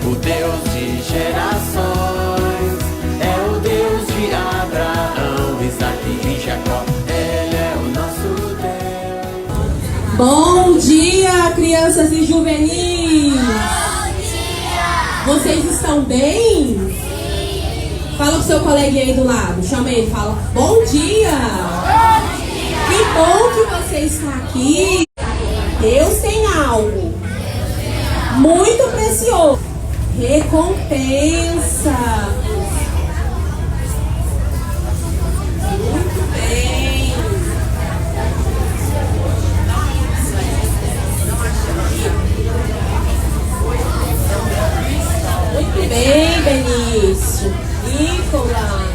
o Deus de gerações, é o Deus de Abraão, Isaque e Jacó, Ele é o nosso Deus. Bom dia, crianças e juvenis! Bom dia! Vocês estão bem? Sim! Fala pro seu coleguinha aí do lado, chama ele, fala: bom dia! Bom dia! Que bom que você está aqui! Deus tem algo muito precioso. Recompensa. Muito bem. Muito bem, Benício. Nicolas.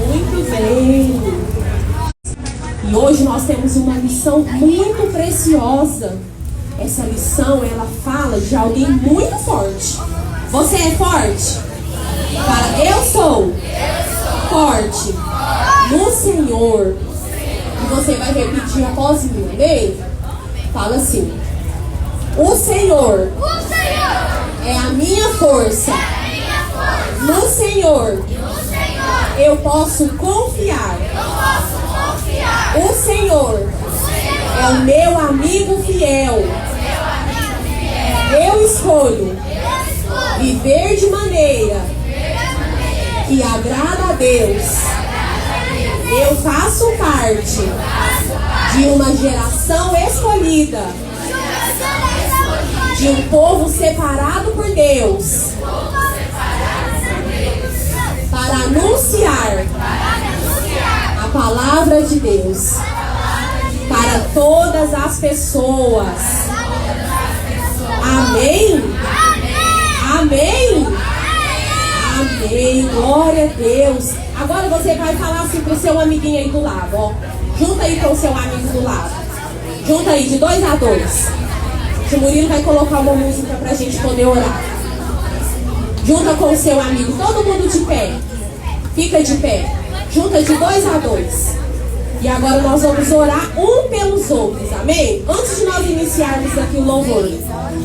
Muito bem. E hoje nós temos uma lição muito preciosa. Essa lição, ela fala de alguém muito forte. Você é forte? Fala: eu sou forte no Senhor. E você vai repetir após mim, amém? Fala assim: o Senhor é a minha força. No Senhor eu posso confiar. O Senhor é o meu amigo fiel. Eu escolho viver de maneira que agrada a Deus. Eu faço parte de uma geração escolhida, de um povo separado por Deus, para anunciar a palavra de Deus para todas as pessoas. Amém? Amém? Amém. Glória a Deus. Agora você vai falar assim pro seu amiguinho aí do lado, ó. Junta aí com o seu amigo do lado. Junta aí de 2 a 2. O Murilo vai colocar uma música pra gente poder orar. Junta com o seu amigo, todo mundo de pé. Fica de pé. Junta de 2 a 2. E agora nós vamos orar um pelos outros, amém? Antes de nós iniciarmos aqui o louvor,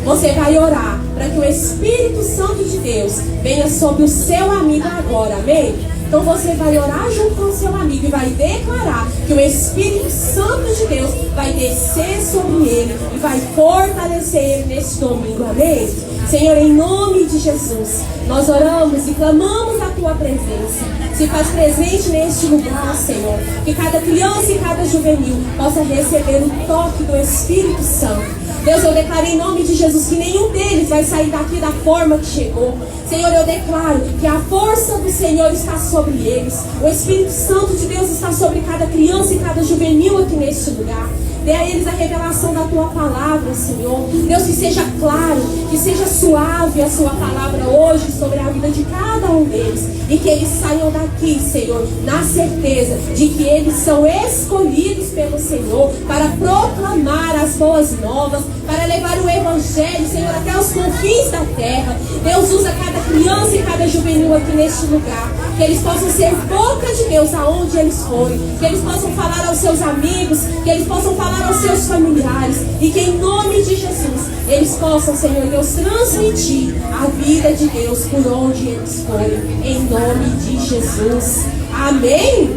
você vai orar para que o Espírito Santo de Deus venha sobre o seu amigo agora, amém? Então você vai orar junto com o seu amigo e vai declarar que o Espírito Santo de Deus vai descer sobre ele e vai fortalecer ele neste domingo, amém? Senhor, em nome de Jesus, nós oramos e clamamos a tua presença. Se faz presente neste lugar, Senhor, que cada criança e cada juvenil possa receber o toque do Espírito Santo. Deus, eu declaro em nome de Jesus que nenhum deles vai sair daqui da forma que chegou. Senhor, eu declaro que a força do Senhor está sobre eles. O Espírito Santo de Deus está sobre cada criança e cada juvenil aqui neste lugar. Dê a eles a revelação da tua palavra, Senhor. Deus, que seja claro, que seja suave a sua palavra hoje sobre a vida de cada um deles. E que eles saiam daqui, Senhor, na certeza de que eles são escolhidos pelo Senhor para proclamar as boas novas, para levar o Evangelho, Senhor, até os confins da terra. Deus, usa cada criança e cada juvenil aqui neste lugar. Que eles possam ser boca de Deus aonde eles forem. Que eles possam falar aos seus amigos, que eles possam falar aos seus familiares. E que em nome de Jesus eles possam, Senhor Deus, transmitir a vida de Deus por onde eles forem. Em nome de Jesus. Amém?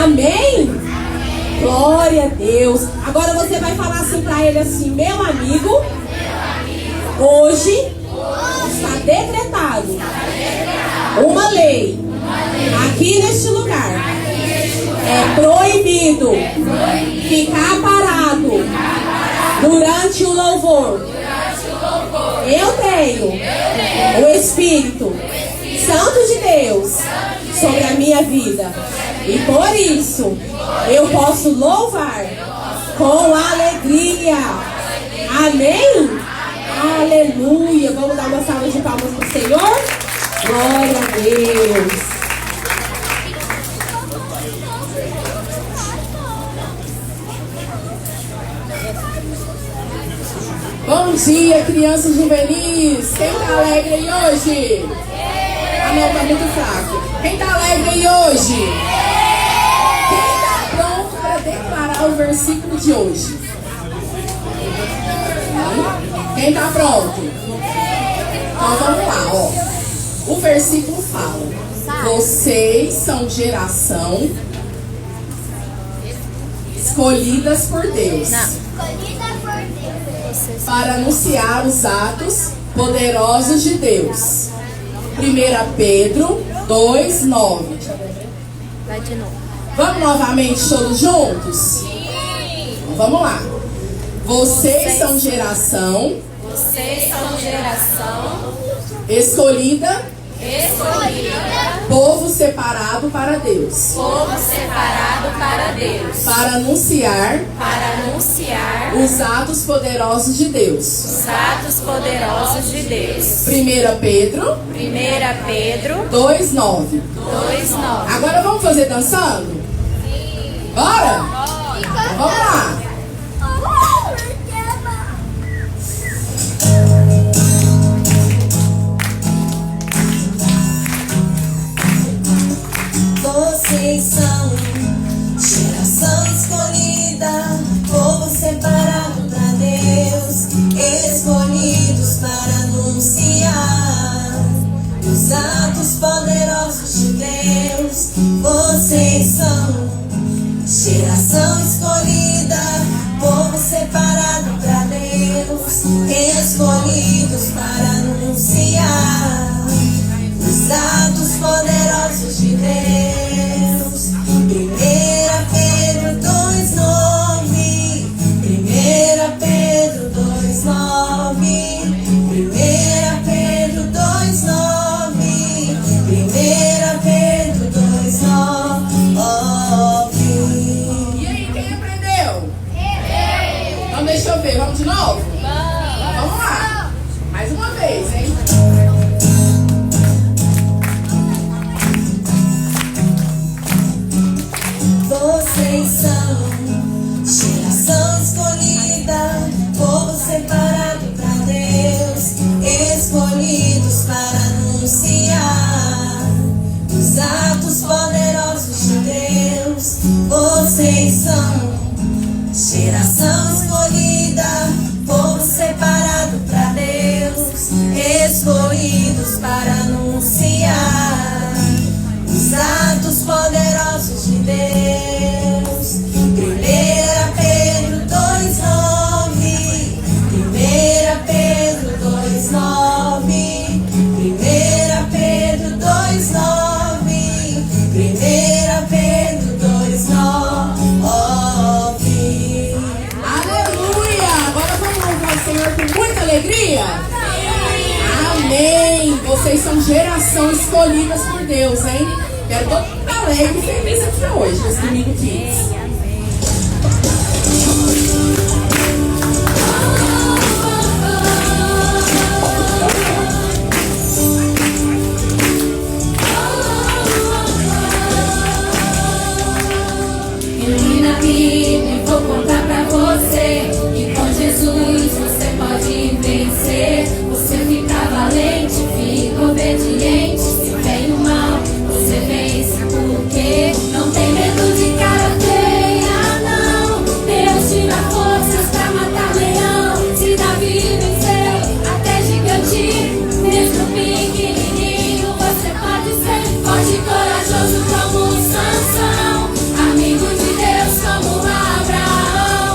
Amém? Glória a Deus. Agora você vai falar assim para ele assim: meu amigo, hoje está decretado uma lei aqui neste lugar. É proibido ficar parado durante o louvor. Eu tenho o Espírito Santo de Deus sobre a minha vida. E por isso eu posso louvar com alegria. Amém? Aleluia. Vamos dar uma salva de palmas para o Senhor? Glória a Deus. Bom dia, crianças juvenis. Quem tá alegre aí hoje? Ah, não, tá muito fraco. Quem tá alegre aí hoje? Quem tá pronto para declarar o versículo de hoje? Quem tá pronto? Então vamos lá, ó. O versículo fala: vocês são geração escolhidas por Deus para anunciar os atos poderosos de Deus. 1 Pedro 2:9. Vai de novo. Vamos novamente todos juntos? Então, vamos lá. Vocês são geração escolhida, povo separado para Deus, para anunciar os atos poderosos de Deus. 1 Pedro 2:9. Agora vamos fazer dançando? Bora? Então, vamos lá. Vocês são geração escolhida, povo separado para Deus, escolhidos para anunciar os atos poderosos de Deus. Vocês são geração escolhida, povo separado para Deus, escolhidos para anunciar os atos poderosos de Deus. 1 Pedro 2:9. 1 Pedro 2:9. 1 Pedro 2:9. 1 Pedro 2:9. E aí, quem aprendeu? Então deixa eu ver, vamos de novo? Vamos lá. Mais uma vez, hein? Vocês são geração escolhida, povo separado para Deus, escolhidos para anunciar os atos poderosos de Deus. Vocês são geração escolhida, povo separado para Deus, escolhidos para anunciar os atos poderosos de Deus. 1 Pedro 2:9. 1 Pedro 2:9. 1 Pedro 2:9. 1 Pedro 2:9. Aleluia! Agora vamos louvar o Senhor com muita alegria? Amém! Vocês são geração escolhidas por Deus, hein? Quero todo mundo alegre e feliz aqui hoje, nesse domingo 15. Ilumina a Bíblia e vou contar pra você que com Jesus você pode vencer. Você fica valente, fica obediente. Se vem o mal, você vence porque não tem medo de cara feia, não. Deus te dá forças pra matar leão. Se Davi venceu até gigante, mesmo pequenininho você pode ser forte e corajoso como Sansão, amigo de Deus como Abraão,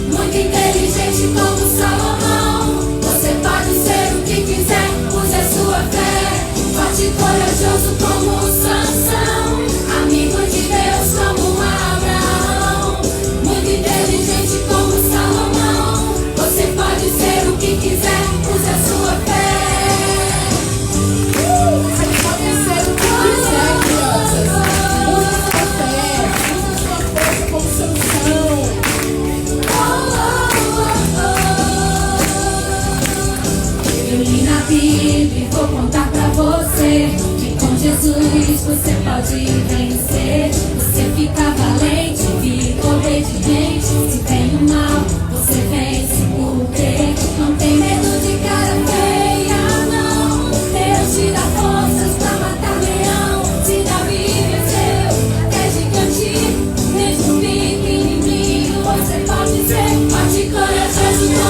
muito inteligente como Salomão. Você pode ser o que quiser, use a sua fé. Forte e corajoso como Sansão, amigo de Deus como Abraão, muito inteligente como Salomão. Você pode ser o que quiser, use a sua fé. Pode ser o que quiser, crianças. Use a sua fé, use a sua força como Sansão. Ilumina a Bíblia e vou contar pra você que com Jesus você pode vencer. Você fica valente, fica obediente. Se vem o mal, você vence porque não tem medo de cara feia, não. Deus te dá forças pra matar leão. Se Davi venceu até gigante, mesmo pequenininho você pode ser forte e corajoso.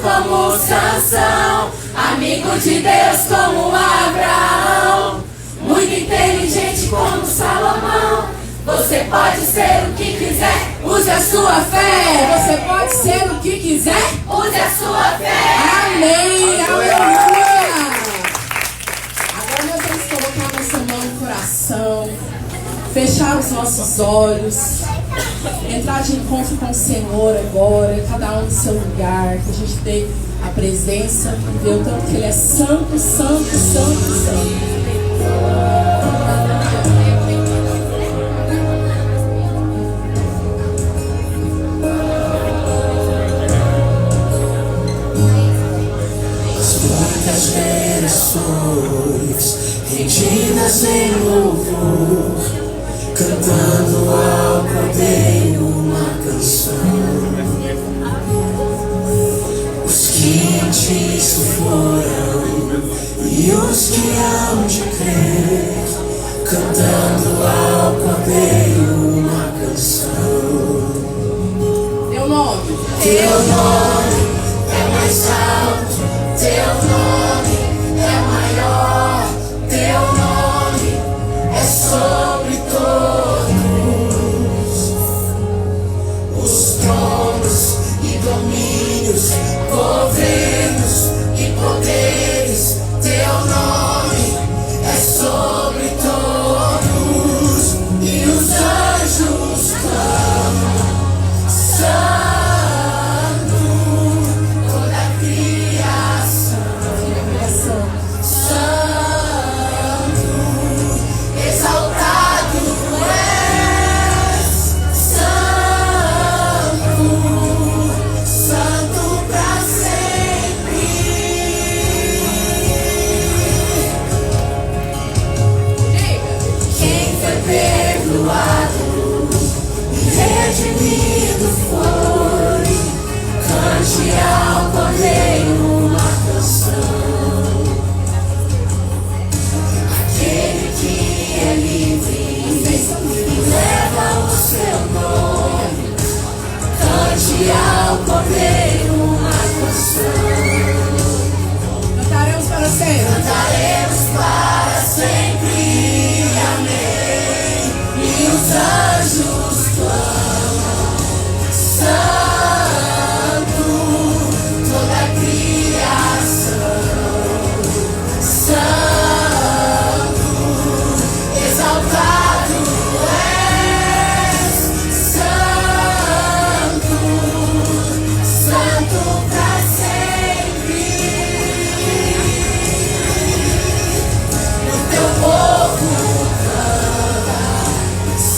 como Sansão, amigo de Deus como Abraão, muito inteligente como Salomão. Você pode ser o que quiser, use a sua fé. Você pode ser o que quiser, use a sua fé. amém, aleluia. Agora nós vamos colocar nossa mão no coração, fechar os nossos olhos, entrar de encontro com o Senhor agora, cada um no seu lugar, que a gente dê a presença e ver o tanto que Ele é santo, santo, santo, santo. Gerações rendidas em louvor, cantando ao Cordeiro uma canção. Os que em ti se foram e os que hão de crer, cantando ao Cordeiro uma canção. Teu nome, Teu nome é mais alto, teu nome é maior, teu nome é sobre todos os tronos e domínios, governos e poderes. Teu nome é sobre todos e os anjos clamam. Redimido foi, cante ao Cordeiro uma canção. Aquele que é livre leva o seu nome, cante ao Cordeiro uma canção. cantaremos para sempre. Cantaremos para sempre, amém. E os anjos clamam, santo, toda a criação, santo, exaltado és, santo, santo pra sempre. O teu povo canta,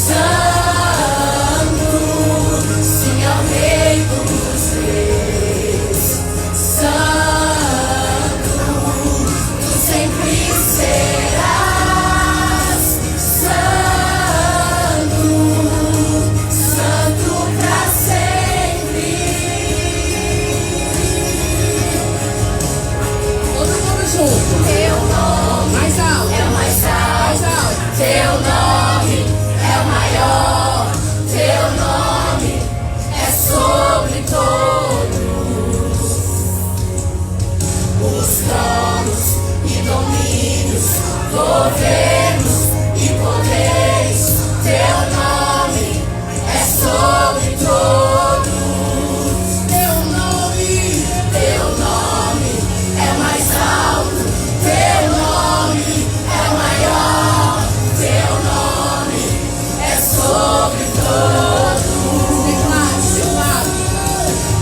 santo, sim ao Rei dos Reis, santo, tu sempre serás, santo, santo pra sempre. Todo mundo junto. Teu nome Mais alto. é o mais Mais alto, alto. teu nome é o maior, teu nome é sobre todos os tronos e domínios, governos e poderes. Teu nome é sobre todos. Teu nome é mais alto, teu nome é maior, teu nome é sobre todos Declare.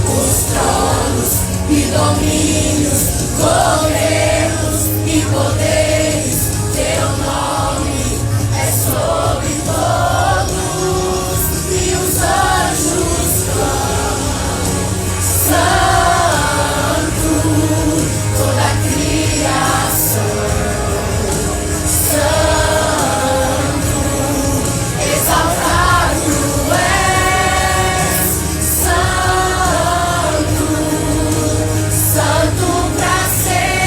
os tronos e domínios, governos e poderes. Teu nome é sobre todos e os anjos clamam, santo, toda a criação, santo, exaltado és, santo, santo pra sempre.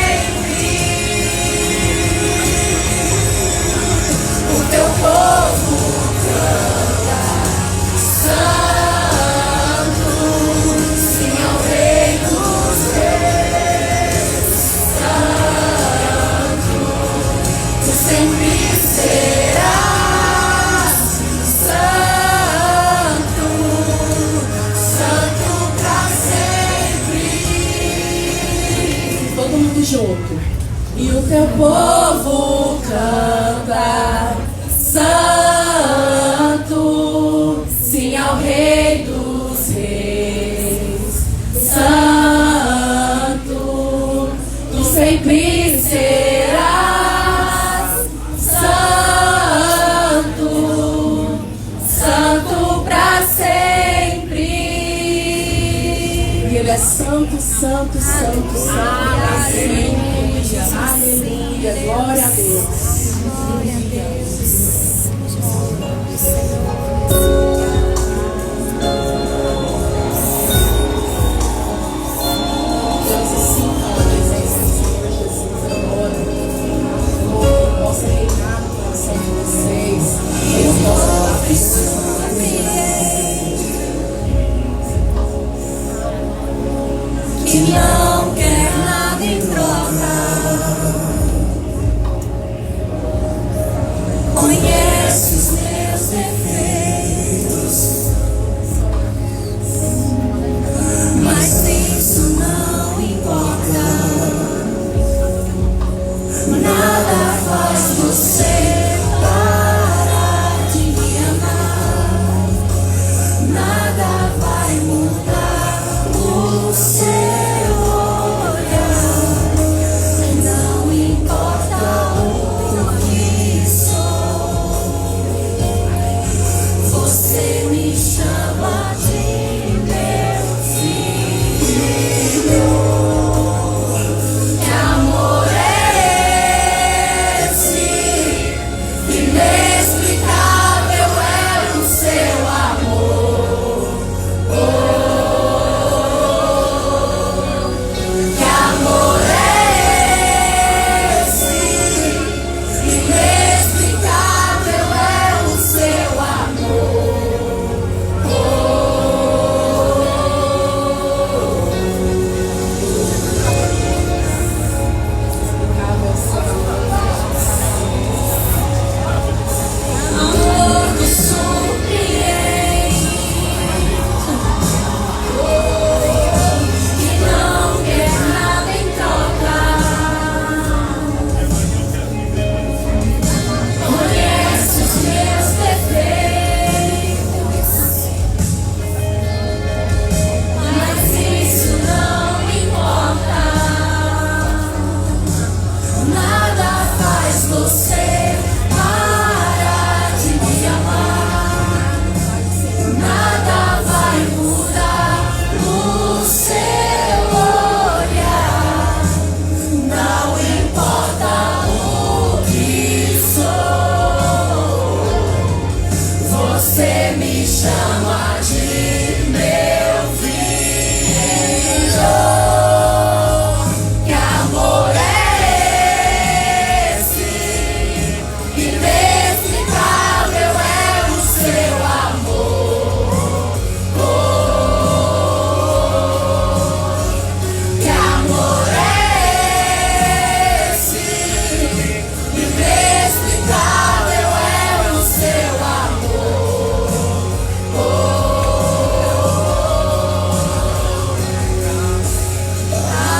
teu povo canta, Santo, sim ao Rei dos Reis. Santo, tu sempre serás. Santo, Santo pra sempre. E Ele é santo, santo, santo, santo pra sempre. Aleluia, glória a Deus. Deus, sinta a presença do Senhor Jesus agora. Senhor, possa reinar no coração de vocês. Deus possa dar bênçãos para Que não quer nada em troca. Conhece os meus defeitos, mas isso não importa. Nada faz você parar de me amar. Nada vai mudar o seu olhar. Não importa o que sou, você me chama de meu filho. Que amor é esse? Inexplicável é o seu amor. Que amor é esse? Inexplicável é o seu amor. Amor que surpreende, que não quer nada em troca. Conhece os meus defeitos, mas isso não importa. Nada faz você parar de me amar. Nada vai mudar o seu olhar. Não importa o que sou, você me chama de meu filho. Que amor é esse? Inexplicável é o seu amor. Que amor é esse? Inexplicável é o seu amor.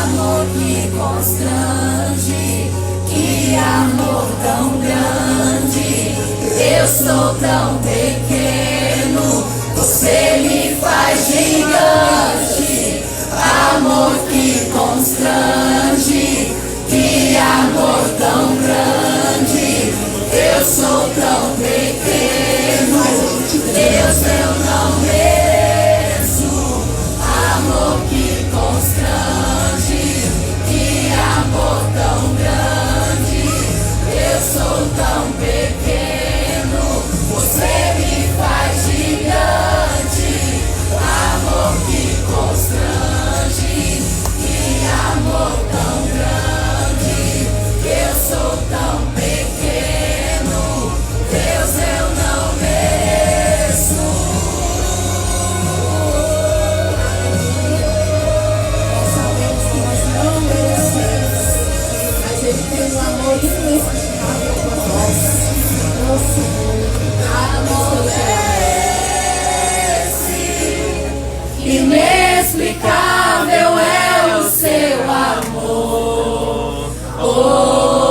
Amor que constrange, que amor tão grande. Eu sou tão pequeno, você me faz gigante. Amor que constrange, que amor tão grande. Eu sou tão pequeno, Deus, eu não mereço. Amor que constrange, que amor tão grande. Eu sou tão pequeno, você me faz gigante. Amor que constrange, que amor tão grande. Eu sou tão pequeno, Deus, eu não mereço. Nós sabemos que nós não merecemos, mas Ele tem um amor inexplicável por nós. Nossa, Amor é esse? Inexplicável é o seu amor. Oh.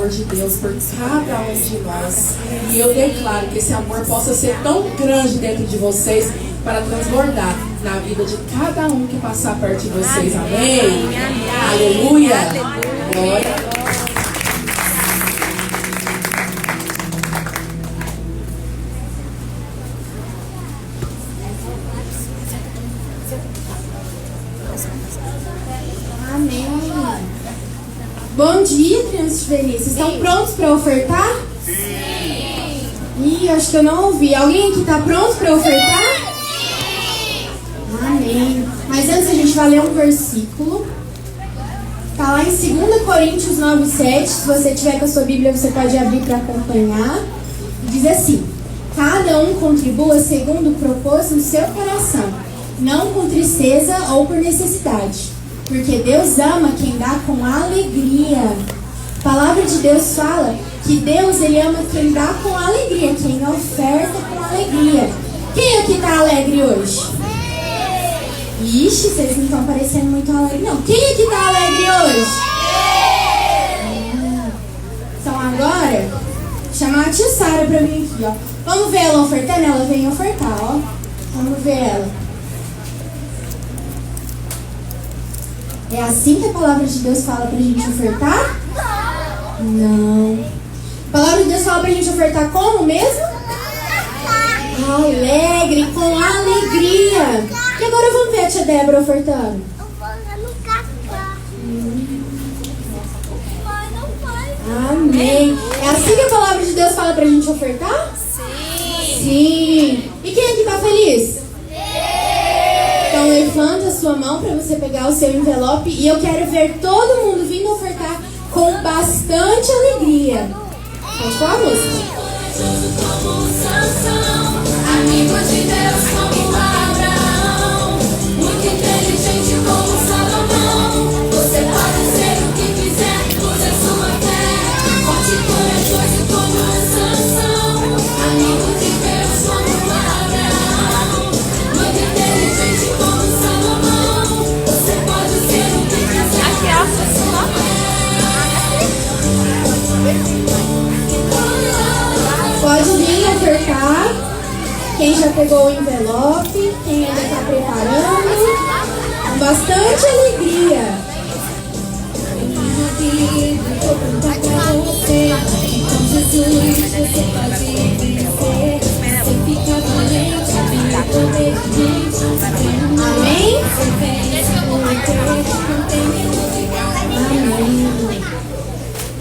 amor de Deus por cada um de nós. E eu declaro que esse amor possa ser tão grande dentro de vocês para transbordar na vida de cada um que passar perto de vocês. Amém? Aleluia! Glória. Amém. Bom dia, crianças felizes. Estão prontos para ofertar? Sim. Ih, acho que eu não ouvi. Alguém aqui está pronto para ofertar? Sim. Amém. Mas antes a gente vai ler um versículo. Está lá em 2 Coríntios 9:7. Se você tiver com a sua Bíblia, você pode abrir para acompanhar. Diz assim: cada um contribua segundo o propósito do seu coração, não com tristeza ou por necessidade, porque Deus ama quem dá com alegria. A palavra de Deus fala que Deus, Ele ama quem dá com alegria, quem oferta com alegria. Quem aqui está alegre hoje? Ixi, vocês não estão parecendo muito alegres, não. Quem aqui está alegre hoje? Então agora, chamar a tia Sara para vir aqui, ó. Vamos ver ela ofertando? Ela vem ofertar, ó. Vamos ver ela. É assim que a palavra de Deus fala pra gente ofertar? Não. A palavra de Deus fala pra gente ofertar como mesmo? Alegre, com alegria. E agora vamos ver a tia Débora ofertando. Amém. É assim que a palavra de Deus fala pra gente ofertar? Sim. Sim. E quem aqui tá feliz? Então levanta a sua mão para você pegar o seu envelope e eu quero ver todo mundo vindo ofertar com bastante alegria. Pode falar a música. Amigo de Deus como Abraão, muito inteligente como Salomão. Você pode ser o que quiser, use sua fé, forte e corajoso como Sansão. Amigo de Deus como Abraão, muito inteligente como Salomão. Você pode ser o que quiser, use sua fé. Pode vir ofertar. Quem já pegou o envelope, quem ainda está preparando. Com bastante alegria. Amém?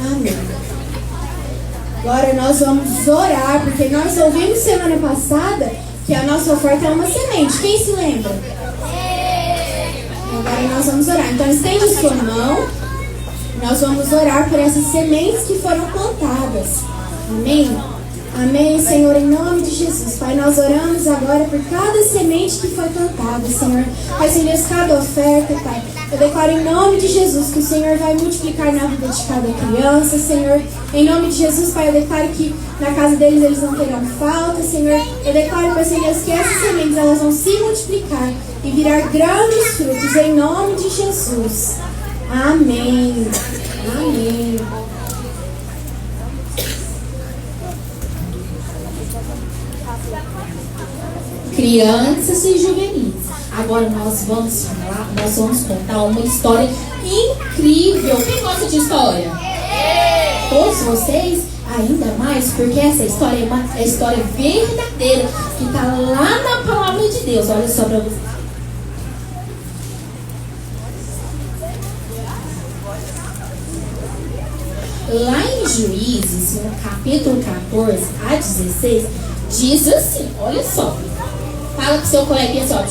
Amém. Agora nós vamos orar, porque nós ouvimos semana passada que a nossa oferta é uma semente. Quem se lembra? Agora nós vamos orar. Então estende sua mão. Nós vamos orar por essas sementes que foram plantadas. Amém? Amém, Senhor, em nome de Jesus. Pai, nós oramos agora por cada semente que foi plantada, Senhor. Pai, Senhor, cada oferta, Pai. Eu declaro em nome de Jesus que o Senhor vai multiplicar na vida de cada criança, Senhor. Em nome de Jesus, Pai, eu declaro que na casa deles eles não terão falta, Senhor. Eu declaro, Pai, Senhor, que essas sementes elas vão se multiplicar e virar grandes frutos, em nome de Jesus. Amém. Amém. Crianças e juvenis. Agora nós vamos contar uma história incrível. Quem gosta de história? Todos vocês? Ainda mais porque essa história é uma história verdadeira que está lá na palavra de Deus. Olha só para vocês. Lá em Juízes, no capítulo 14 a 16, diz assim, olha só. Fala com seu coleguinha assim, ó.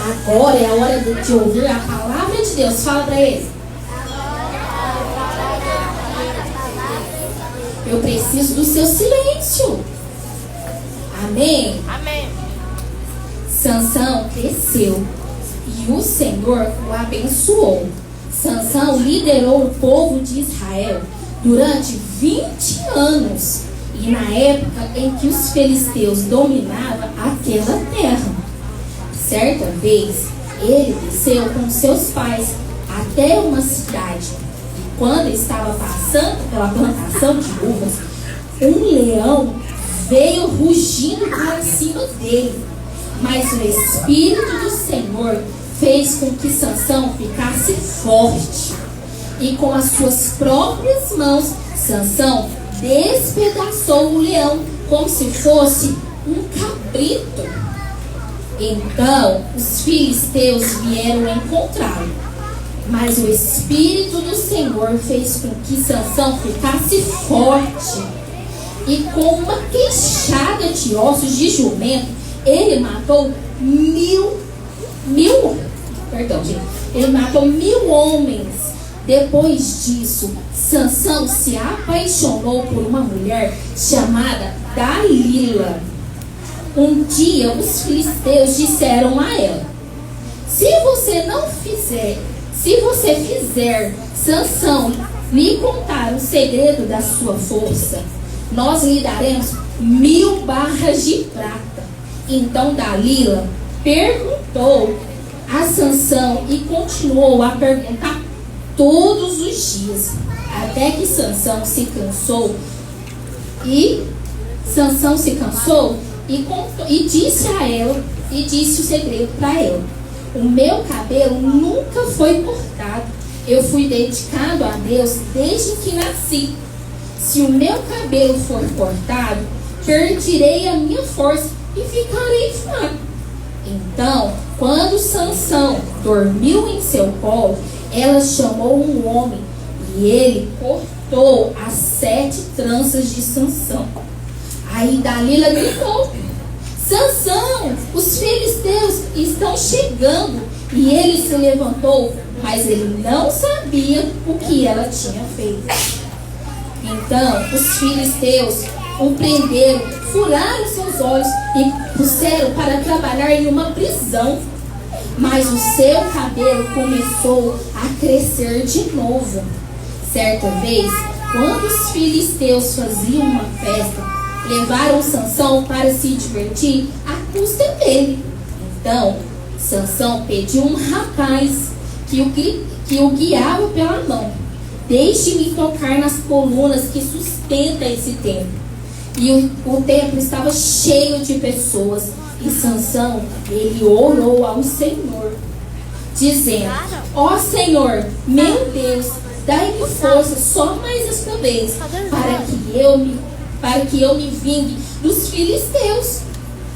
Agora é a hora de ouvir a palavra de Deus. Fala para ele. Eu preciso do seu silêncio. Amém? Amém. Sansão cresceu e o Senhor o abençoou. Sansão liderou o povo de Israel durante 20 anos. E na época em que os filisteus dominavam aquela terra. Certa vez, ele desceu com seus pais até uma cidade quando estava passando pela plantação de uvas, um leão veio rugindo para cima dele. Mas o Espírito do Senhor fez com que Sansão ficasse forte. E com as suas próprias mãos, Sansão despedaçou o leão como se fosse um cabrito. Então os filisteus vieram encontrá-lo. Mas o Espírito do Senhor fez com que Sansão ficasse forte. E com uma queixada de ossos de jumento, ele matou ele matou 1000 homens. Depois disso, Sansão se apaixonou por uma mulher chamada Dalila. Um dia os filisteus disseram a ela: se você fizer Sansão lhe contar o segredo da sua força, nós lhe daremos 1000 barras de prata. Então Dalila perguntou a Sansão e continuou a perguntar todos os dias, até que Sansão se cansou e disse a ela, e disse o segredo para ela: o meu cabelo nunca foi cortado. Eu fui dedicado a Deus desde que nasci. Se o meu cabelo for cortado, perderei a minha força e ficarei fraco. Então, quando Sansão dormiu em seu colo, ela chamou um homem e ele cortou as 7 tranças de Sansão. Aí Dalila gritou: Sansão, os filisteus estão chegando. E ele se levantou, mas ele não sabia o que ela tinha feito. Então os filisteus o prenderam, furaram seus olhos e puseram para trabalhar em uma prisão. Mas o seu cabelo começou a crescer de novo. Certa vez, quando os filisteus faziam uma festa, levaram Sansão para se divertir à custa dele. Então Sansão pediu um rapaz que o guiava pela mão: deixe-me tocar nas colunas que sustentam esse templo. E o templo estava cheio de pessoas. E Sansão, ele orou ao Senhor, dizendo: ó Senhor, meu Deus, dai-me força só mais esta vez, para que eu me vingue dos filisteus.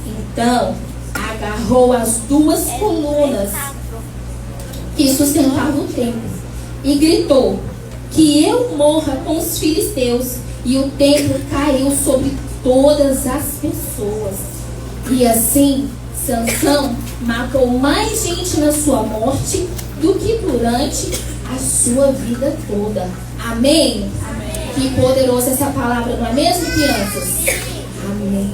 Então agarrou as 2 colunas que sustentavam o templo e gritou: que eu morra com os filisteus. E o templo caiu sobre todas as pessoas. E assim Sansão matou mais gente na sua morte do que durante a sua vida toda. Amém? Amém. Que poderosa essa palavra, não é mesmo, crianças? Amém.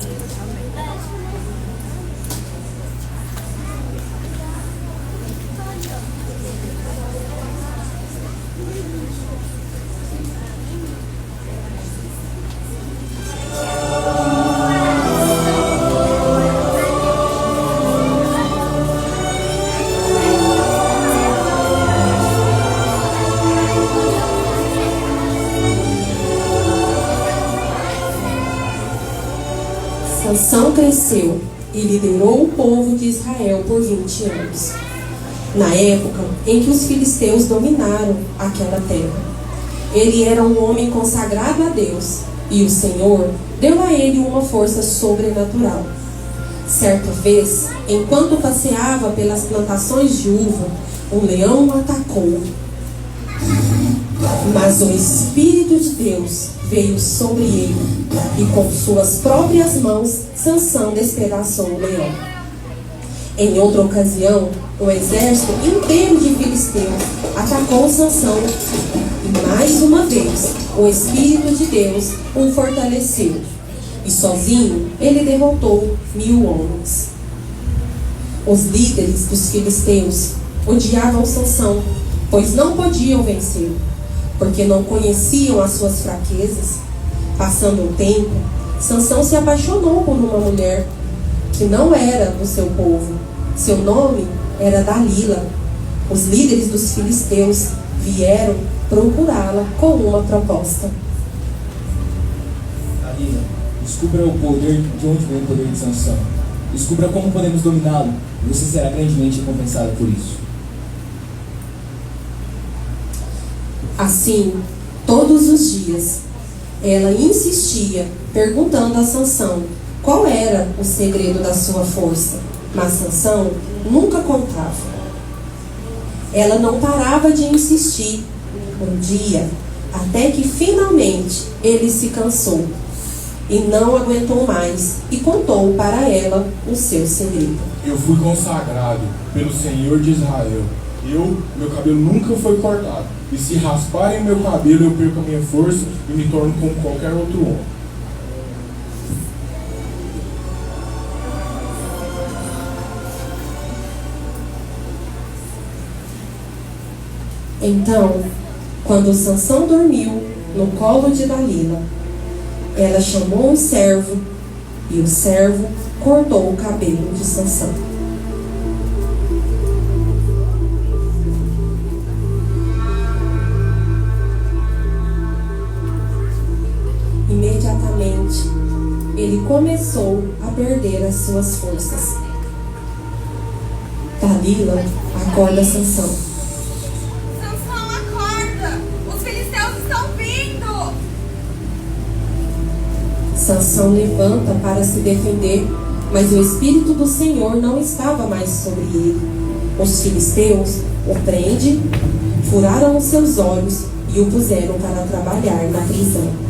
Sansão cresceu e liderou o povo de Israel por 20 anos, na época em que os filisteus dominaram aquela terra. Ele era um homem consagrado a Deus, e o Senhor deu a ele uma força sobrenatural. Certa vez, enquanto passeava pelas plantações de uva, um leão o atacou. Mas o Espírito de Deus veio sobre ele, e com suas próprias mãos Sansão despedaçou o leão. Em outra ocasião, o exército inteiro de filisteus atacou Sansão, e mais uma vez o Espírito de Deus o fortaleceu, e sozinho ele derrotou 1000 homens. Os líderes dos filisteus odiavam Sansão, pois não podiam vencer, porque não conheciam as suas fraquezas. Passando um tempo, Sansão se apaixonou por uma mulher que não era do seu povo. Seu nome era Dalila. Os líderes dos filisteus vieram procurá-la com uma proposta. Dalila, descubra o poder, de onde vem o poder de Sansão. Descubra como podemos dominá-lo e você será grandemente recompensada por isso. Assim, todos os dias, ela insistia, perguntando a Sansão qual era o segredo da sua força, mas Sansão nunca contava. Ela não parava de insistir, um dia, até que finalmente ele se cansou e não aguentou mais e contou para ela o seu segredo. Eu fui consagrado pelo Senhor de Israel. Meu cabelo nunca foi cortado. E se rasparem meu cabelo, eu perco a minha força e me torno como qualquer outro homem. Então, quando Sansão dormiu no colo de Dalila, ela chamou um servo e o servo cortou o cabelo de Sansão. Imediatamente, ele começou a perder as suas forças. Dalila acorda Sansão. Sansão, acorda! Os filisteus estão vindo! Sansão levanta para se defender, mas o Espírito do Senhor não estava mais sobre ele. Os filisteus o prendem, furaram os seus olhos e o puseram para trabalhar na prisão.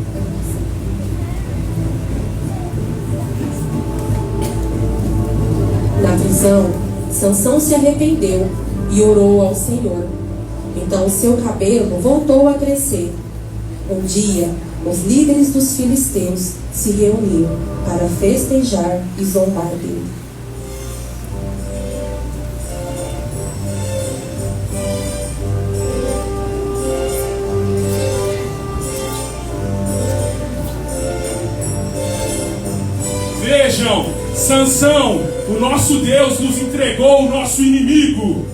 Na prisão, Sansão se arrependeu e orou ao Senhor. Então seu cabelo voltou a crescer. Um dia, os líderes dos filisteus se reuniram para festejar e zombar dele. Vejam, Sansão, o nosso Deus nos entregou o nosso inimigo.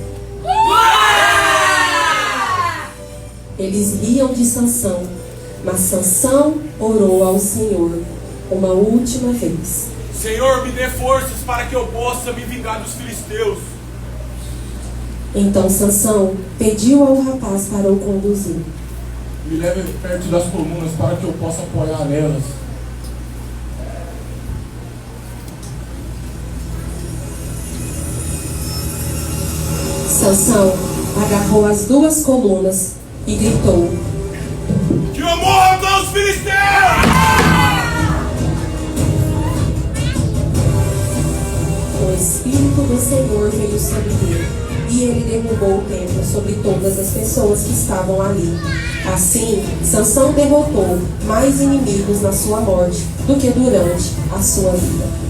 Eles riam de Sansão, mas Sansão orou ao Senhor uma última vez. Senhor, me dê forças para que eu possa me vingar dos filisteus. Então Sansão pediu ao rapaz para o conduzir. Me leve perto das colunas para que eu possa apoiar nelas. Sansão agarrou as duas colunas e gritou: Que eu morra com os filisteus! O Espírito do Senhor veio sobre ele, e ele derrubou o templo sobre todas as pessoas que estavam ali. Assim, Sansão derrotou mais inimigos na sua morte do que durante a sua vida.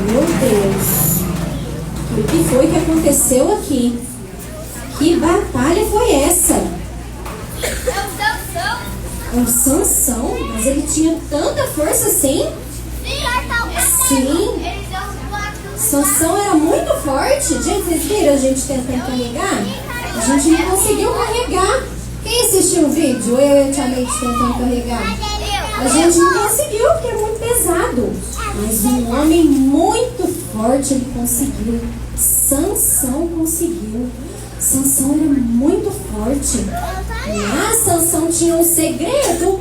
Meu Deus, o que foi que aconteceu aqui? Que batalha foi essa? É o Sansão. Um Sansão? Mas ele tinha tanta força assim? Sim. Sansão era muito forte. Gente, vocês viram a gente tentando carregar? A gente não conseguiu carregar. Quem assistiu o vídeo? Eu e a Tia Leite tentando carregar. A gente não conseguiu, porque é muito pesado. Mas um homem muito forte, ele conseguiu. Sansão conseguiu. Sansão era muito forte. Mas Sansão tinha um segredo.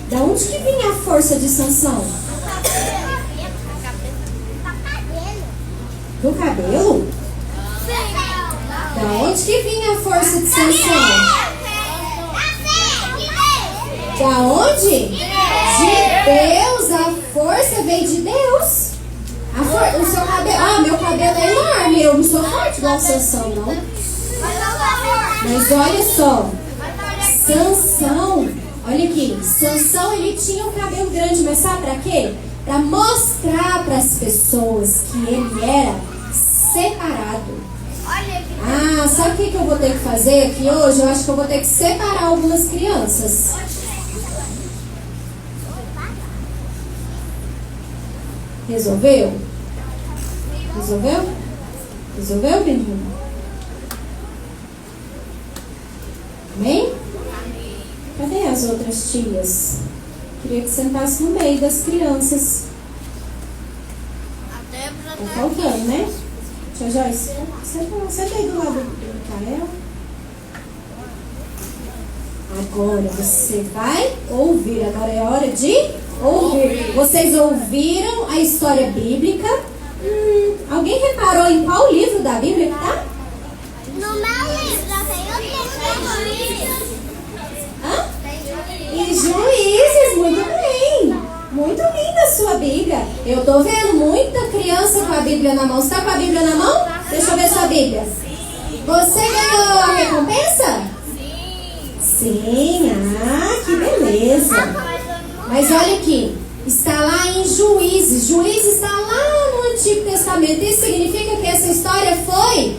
Da onde que vinha a força de Sansão? Do cabelo? Da onde que vinha a força de Sansão? Da onde? De Deus. A força veio de Deus. O seu cabelo. Ah, meu cabelo é enorme. Eu não sou forte igual Sansão, não. Mas olha só. Sansão. Olha aqui. Sansão, ele tinha um cabelo grande, mas sabe pra quê? para mostrar para as pessoas que ele era separado. Ah, sabe o que eu vou ter que fazer aqui hoje? Eu acho que eu vou ter que separar algumas crianças. Resolveu? Resolveu? Resolveu, menino? Amém? Cadê as outras tias? Queria que sentasse no meio das crianças. Tá faltando, né? Tia Joyce, senta aí do lado do Micael. Agora você vai ouvir. Agora é hora de ouvir. Vocês ouviram a história bíblica? Alguém reparou em qual livro da Bíblia que tá? No meu livro, eu tenho livro. Hã? E Juízes, muito bem. Muito linda a sua Bíblia. Eu tô vendo muita criança com a Bíblia na mão. Você tá com a Bíblia na mão? Deixa eu ver sua Bíblia. Você ganhou a recompensa? Sim. Ah, que beleza. Mas olha aqui. Está lá em Juízes. Juízes está lá no Antigo Testamento. Isso significa que essa história foi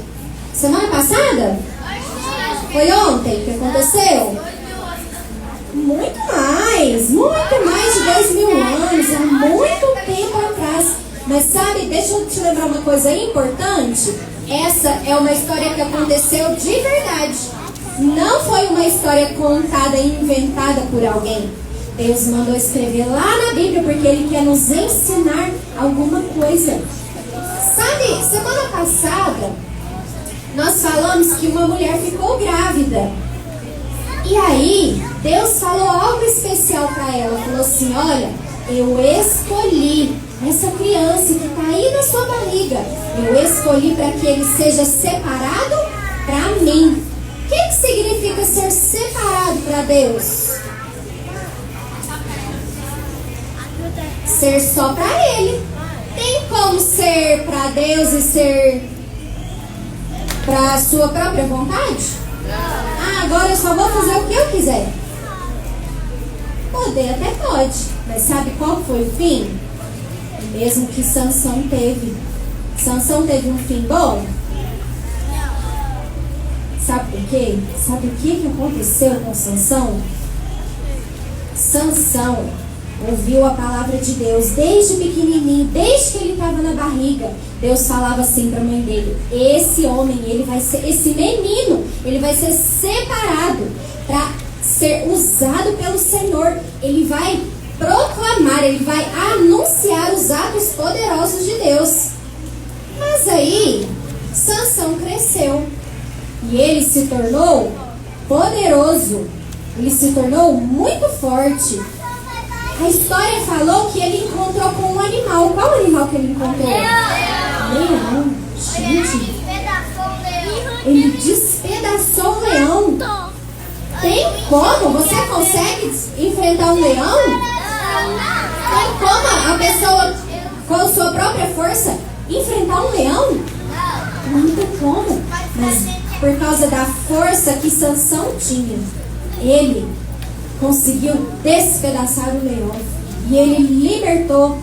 semana passada? Foi ontem que aconteceu? Muito mais de 2000 anos, há muito tempo atrás. Mas sabe, deixa eu te lembrar uma coisa importante. Essa é uma história que aconteceu de verdade. Não foi uma história contada e inventada por alguém. Deus mandou escrever lá na Bíblia porque Ele quer nos ensinar alguma coisa. Sabe, semana passada nós falamos que uma mulher ficou grávida. E aí, Deus falou algo especial para ela. Falou assim, olha, eu escolhi essa criança que está aí na sua barriga. Eu escolhi para que ele seja separado para mim. O que significa ser separado para Deus? Ser só para Ele. Tem como ser para Deus e ser para a sua própria vontade? Ah, agora eu só vou fazer o que eu quiser. Poder até pode, mas sabe qual foi o fim? O mesmo que Sansão teve. Sansão teve um fim bom? Sabe por quê? Sabe o que aconteceu com Sansão? Sansão ouviu a palavra de Deus desde pequenininho, desde que ele estava na barriga. Deus falava assim para a mãe dele: esse homem, ele vai ser, esse menino, ele vai ser separado para ser usado pelo Senhor. Ele vai proclamar, ele vai anunciar os atos poderosos de Deus. Mas aí, Sansão cresceu e ele se tornou poderoso. Ele se tornou muito forte. A história falou que ele encontrou com um animal. Qual animal que ele encontrou? Leão. Gente, ele despedaçou um leão. Tem como? Você consegue enfrentar um leão? Tem como a pessoa, com sua própria força, enfrentar um leão? Não tem como. Mas por causa da força que Sansão tinha, ele conseguiu despedaçar o leão. E ele libertou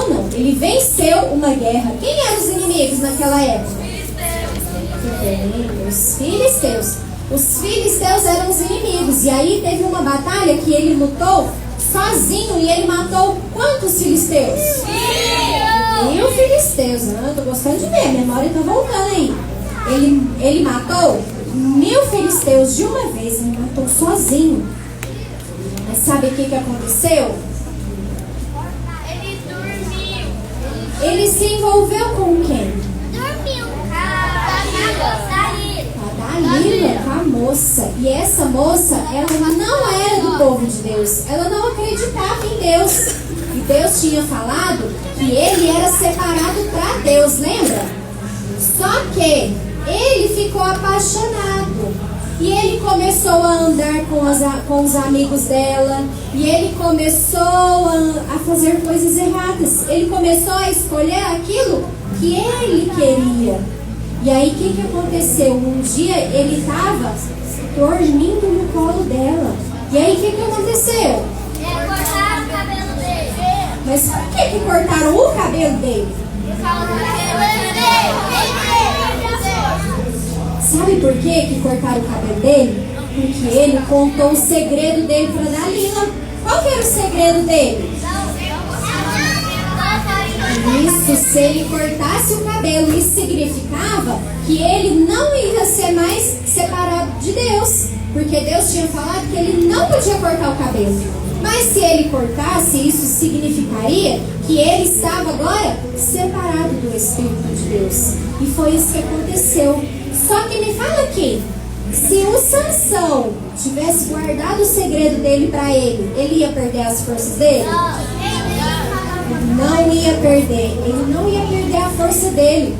não, ele venceu uma guerra. Quem eram os inimigos naquela época? Os filisteus. Os filisteus eram os inimigos. E aí teve uma batalha que ele lutou sozinho e ele matou quantos filisteus? 1000 filisteus. Eu tô gostando de ver, a memória tá voltando aí. Ele matou 1000 filisteus de uma vez, ele matou sozinho. Mas sabe o que aconteceu? Ele dormiu. Ele se envolveu com quem? Dormiu. Com a Dalila, com a moça. E essa moça, ela não era do povo de Deus. Ela não acreditava em Deus. E Deus tinha falado que ele era separado para Deus, lembra? Só que ele ficou apaixonado. E ele começou a andar com os amigos dela. E ele começou a fazer coisas erradas. Ele começou a escolher aquilo que ele queria. E aí o que aconteceu? Um dia ele estava dormindo no colo dela. E aí o que aconteceu? Cortaram o cabelo dele. Mas por que cortaram o cabelo dele? Sabe por que cortaram o cabelo dele? Porque ele contou o segredo dele para Dalila. Qual que era o segredo dele? Isso, se ele cortasse o cabelo, isso significava que ele não ia ser mais separado de Deus. Porque Deus tinha falado que ele não podia cortar o cabelo. Mas se ele cortasse, isso significaria que ele estava agora separado do Espírito de Deus. E foi isso que aconteceu. Só que me fala aqui, se o Sansão tivesse guardado o segredo dele para ele ia perder as forças dele? Não ia perder. Ele não ia perder a força dele.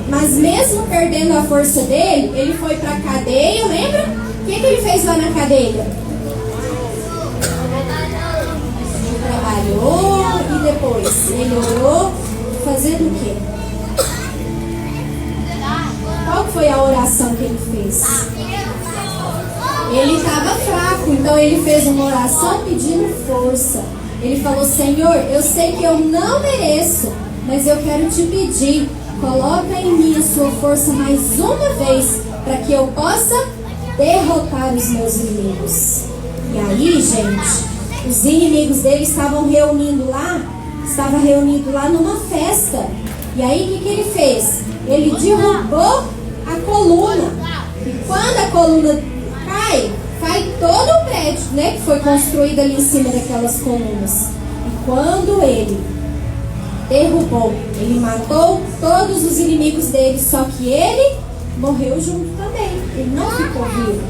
Mas mesmo perdendo a força dele, ele foi para a cadeia, lembra? O que ele fez lá na cadeia? Ele trabalhou e depois ele orou, fazendo o quê? Qual foi a oração que ele fez? Ele estava fraco, então ele fez uma oração pedindo força. Ele falou: Senhor, eu sei que eu não mereço, mas eu quero te pedir, coloca em mim a sua força mais uma vez, para que eu possa derrotar os meus inimigos. E aí, gente, os inimigos dele estavam reunindo lá numa festa. E aí, o que ele fez? Ele derrubou a coluna. E quando a coluna cai todo o prédio, né, que foi construído ali em cima daquelas colunas. E quando ele derrubou, ele matou todos os inimigos dele, só que ele morreu junto também. Ele não ficou vivo.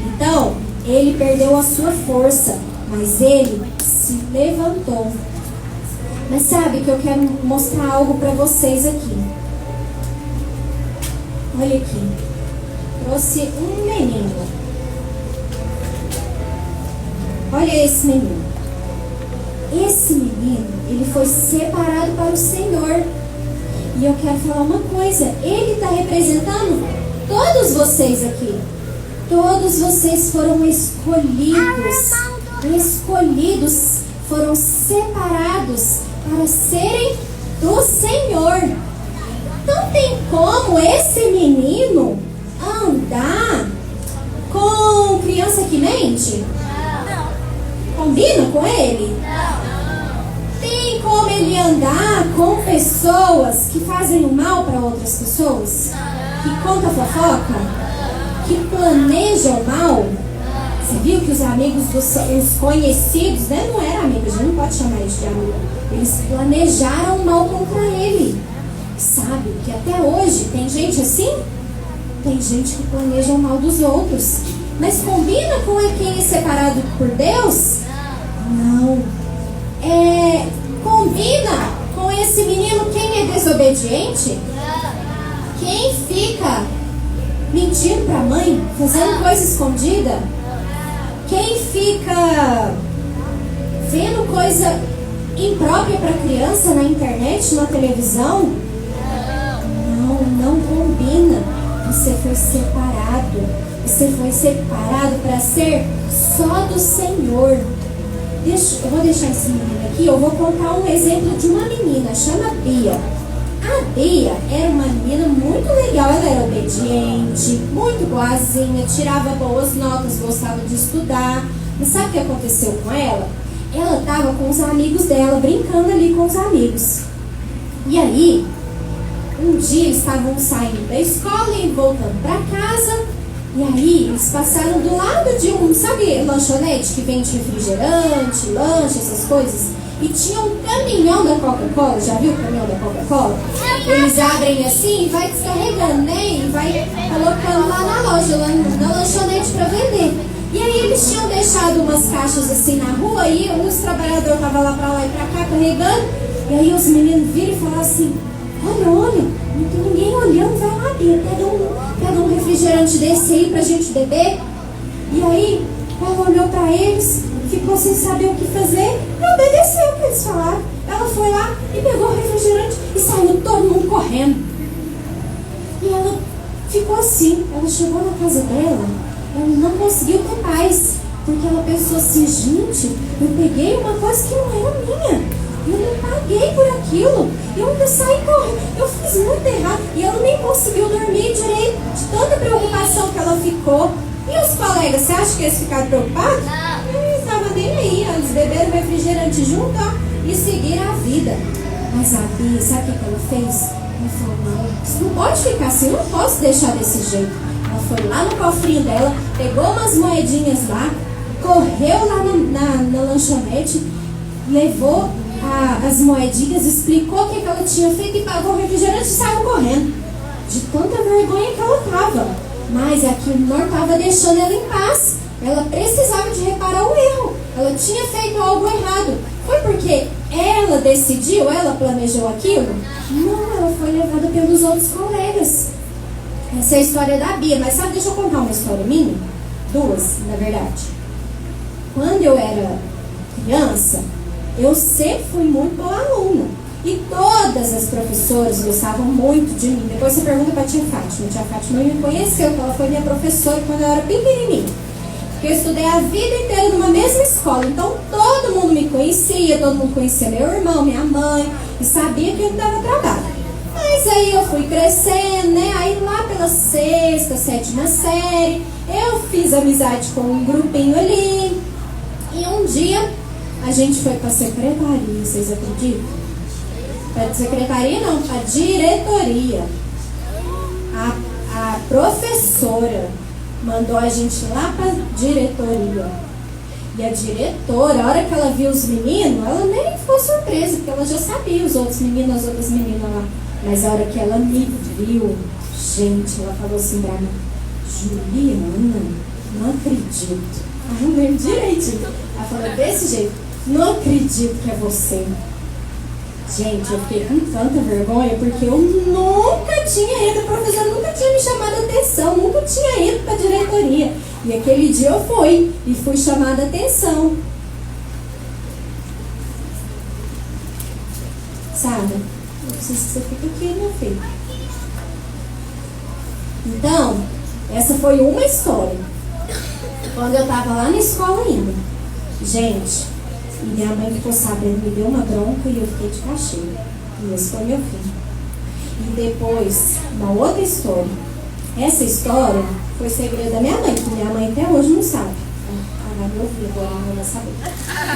Então, ele perdeu a sua força, mas ele se levantou. Mas sabe que eu quero mostrar algo para vocês aqui. Olha aqui. Trouxe um menino. Olha esse menino. Esse menino, ele foi separado para o Senhor. E eu quero falar uma coisa. Ele está representando todos vocês aqui. Todos vocês foram escolhidos. Escolhidos, foram separados para serem do Senhor. Não tem como esse menino andar com criança que mente? Combina com ele? Tem como ele andar com pessoas que fazem o mal para outras pessoas? Que contam fofoca? Que planejam o mal? Você viu que os amigos, os conhecidos, né? Não eram amigos, a gente não pode chamar eles de amigo. Eles planejaram o mal contra ele. Sabe que até hoje tem gente assim? Tem gente que planeja o mal dos outros. Mas combina com quem é separado por Deus? Não. Combina com esse menino quem é desobediente? Quem fica mentindo para a mãe, fazendo coisa escondida? Quem fica vendo coisa imprópria para criança na internet, na televisão? Não combina. Você foi separado. Você foi separado para ser só do Senhor. Eu vou deixar esse menino aqui. Eu vou contar um exemplo de uma menina, chama Bia. A Bia era uma menina muito legal. Ela era obediente, muito boazinha, tirava boas notas, gostava de estudar. Mas sabe o que aconteceu com ela? Ela estava com os amigos dela, brincando ali com os amigos. E aí, um dia eles estavam saindo da escola e voltando para casa. E aí eles passaram do lado de sabe, lanchonete que vende refrigerante, lanche, essas coisas? E tinha um caminhão da Coca-Cola. Já viu o caminhão da Coca-Cola? Eles abrem assim e vai descarregando, né? E vai colocando lá na loja, lá na lanchonete para vender. E aí eles tinham deixado umas caixas assim na rua e os trabalhadores estavam lá e pra cá carregando. E aí os meninos viram e falaram assim: olha, não tem ninguém olhando, vai lá, Bia, pega um refrigerante desse aí pra gente beber. E aí ela olhou pra eles, ficou sem saber o que fazer e obedeceu o que eles falaram. Ela foi lá e pegou o refrigerante e saiu todo mundo correndo. E ela ficou assim. Ela chegou na casa dela, ela não conseguiu ter paz. Porque ela pensou assim, gente, eu peguei uma coisa que não era minha. Eu não paguei por aquilo. Eu ainda saí correndo. Eu fiz muito errado. E ela nem conseguiu dormir direito de tanta preocupação que ela ficou. E os colegas, você acha que eles ficaram preocupados? Não estavam nem aí. Eles beberam refrigerante junto, ó, e seguiram a vida. Mas a Bia, sabe o que ela fez? Ela falou, não, isso não pode ficar assim, eu não posso deixar desse jeito. Ela foi lá no cofrinho dela, pegou umas moedinhas lá, correu lá na lanchonete, levou as moedinhas, explicou o que ela tinha feito e pagou o refrigerante e saiu correndo. De tanta vergonha que ela tava. Mas aquilo não estava deixando ela em paz. Ela precisava de reparar o erro. Ela tinha feito algo errado. Foi porque ela decidiu, ela planejou aquilo? Não, ela foi levada pelos outros colegas. Essa é a história da Bia. Mas sabe, deixa eu contar uma história minha. Duas, na verdade. Quando eu era criança, eu sempre fui muito boa aluna. E todas as professoras gostavam muito de mim. Depois você pergunta para a tia Fátima. A tia Fátima me conheceu, porque ela foi minha professora quando eu era pequenininha. Porque eu estudei a vida inteira numa mesma escola. Então todo mundo me conhecia, todo mundo conhecia meu irmão, minha mãe. E sabia que eu dava trabalho. Mas aí eu fui crescendo, né? Aí lá pela 6ª, 7ª série, eu fiz amizade com um grupinho ali. E um dia a gente foi para a secretaria, vocês acreditam? Para a secretaria não, para a diretoria. A professora mandou a gente lá para a diretoria. E a diretora, a hora que ela viu os meninos, ela nem ficou surpresa, porque ela já sabia os outros meninos, as outras meninas lá. Mas a hora que ela me viu, gente, ela falou assim pra mim, Juliana, não acredito. Eu lembro direitinho. Ela falou desse jeito, não acredito que é você. Gente, eu fiquei com tanta vergonha, porque eu nunca tinha ido, a professora nunca tinha me chamado a atenção, nunca tinha ido para a diretoria. E aquele dia eu fui, e fui chamada a atenção. Sabe? Não sei se você fica aqui, meu filho. Então, essa foi uma história. Quando eu estava lá na escola ainda. Gente, e minha mãe ficou sabendo, me deu uma bronca e eu fiquei de castigo. E esse foi meu filho. E depois, uma outra história. Essa história foi segredo da minha mãe, que minha mãe até hoje não sabe. Ela vai me ouvir, agora não vai saber.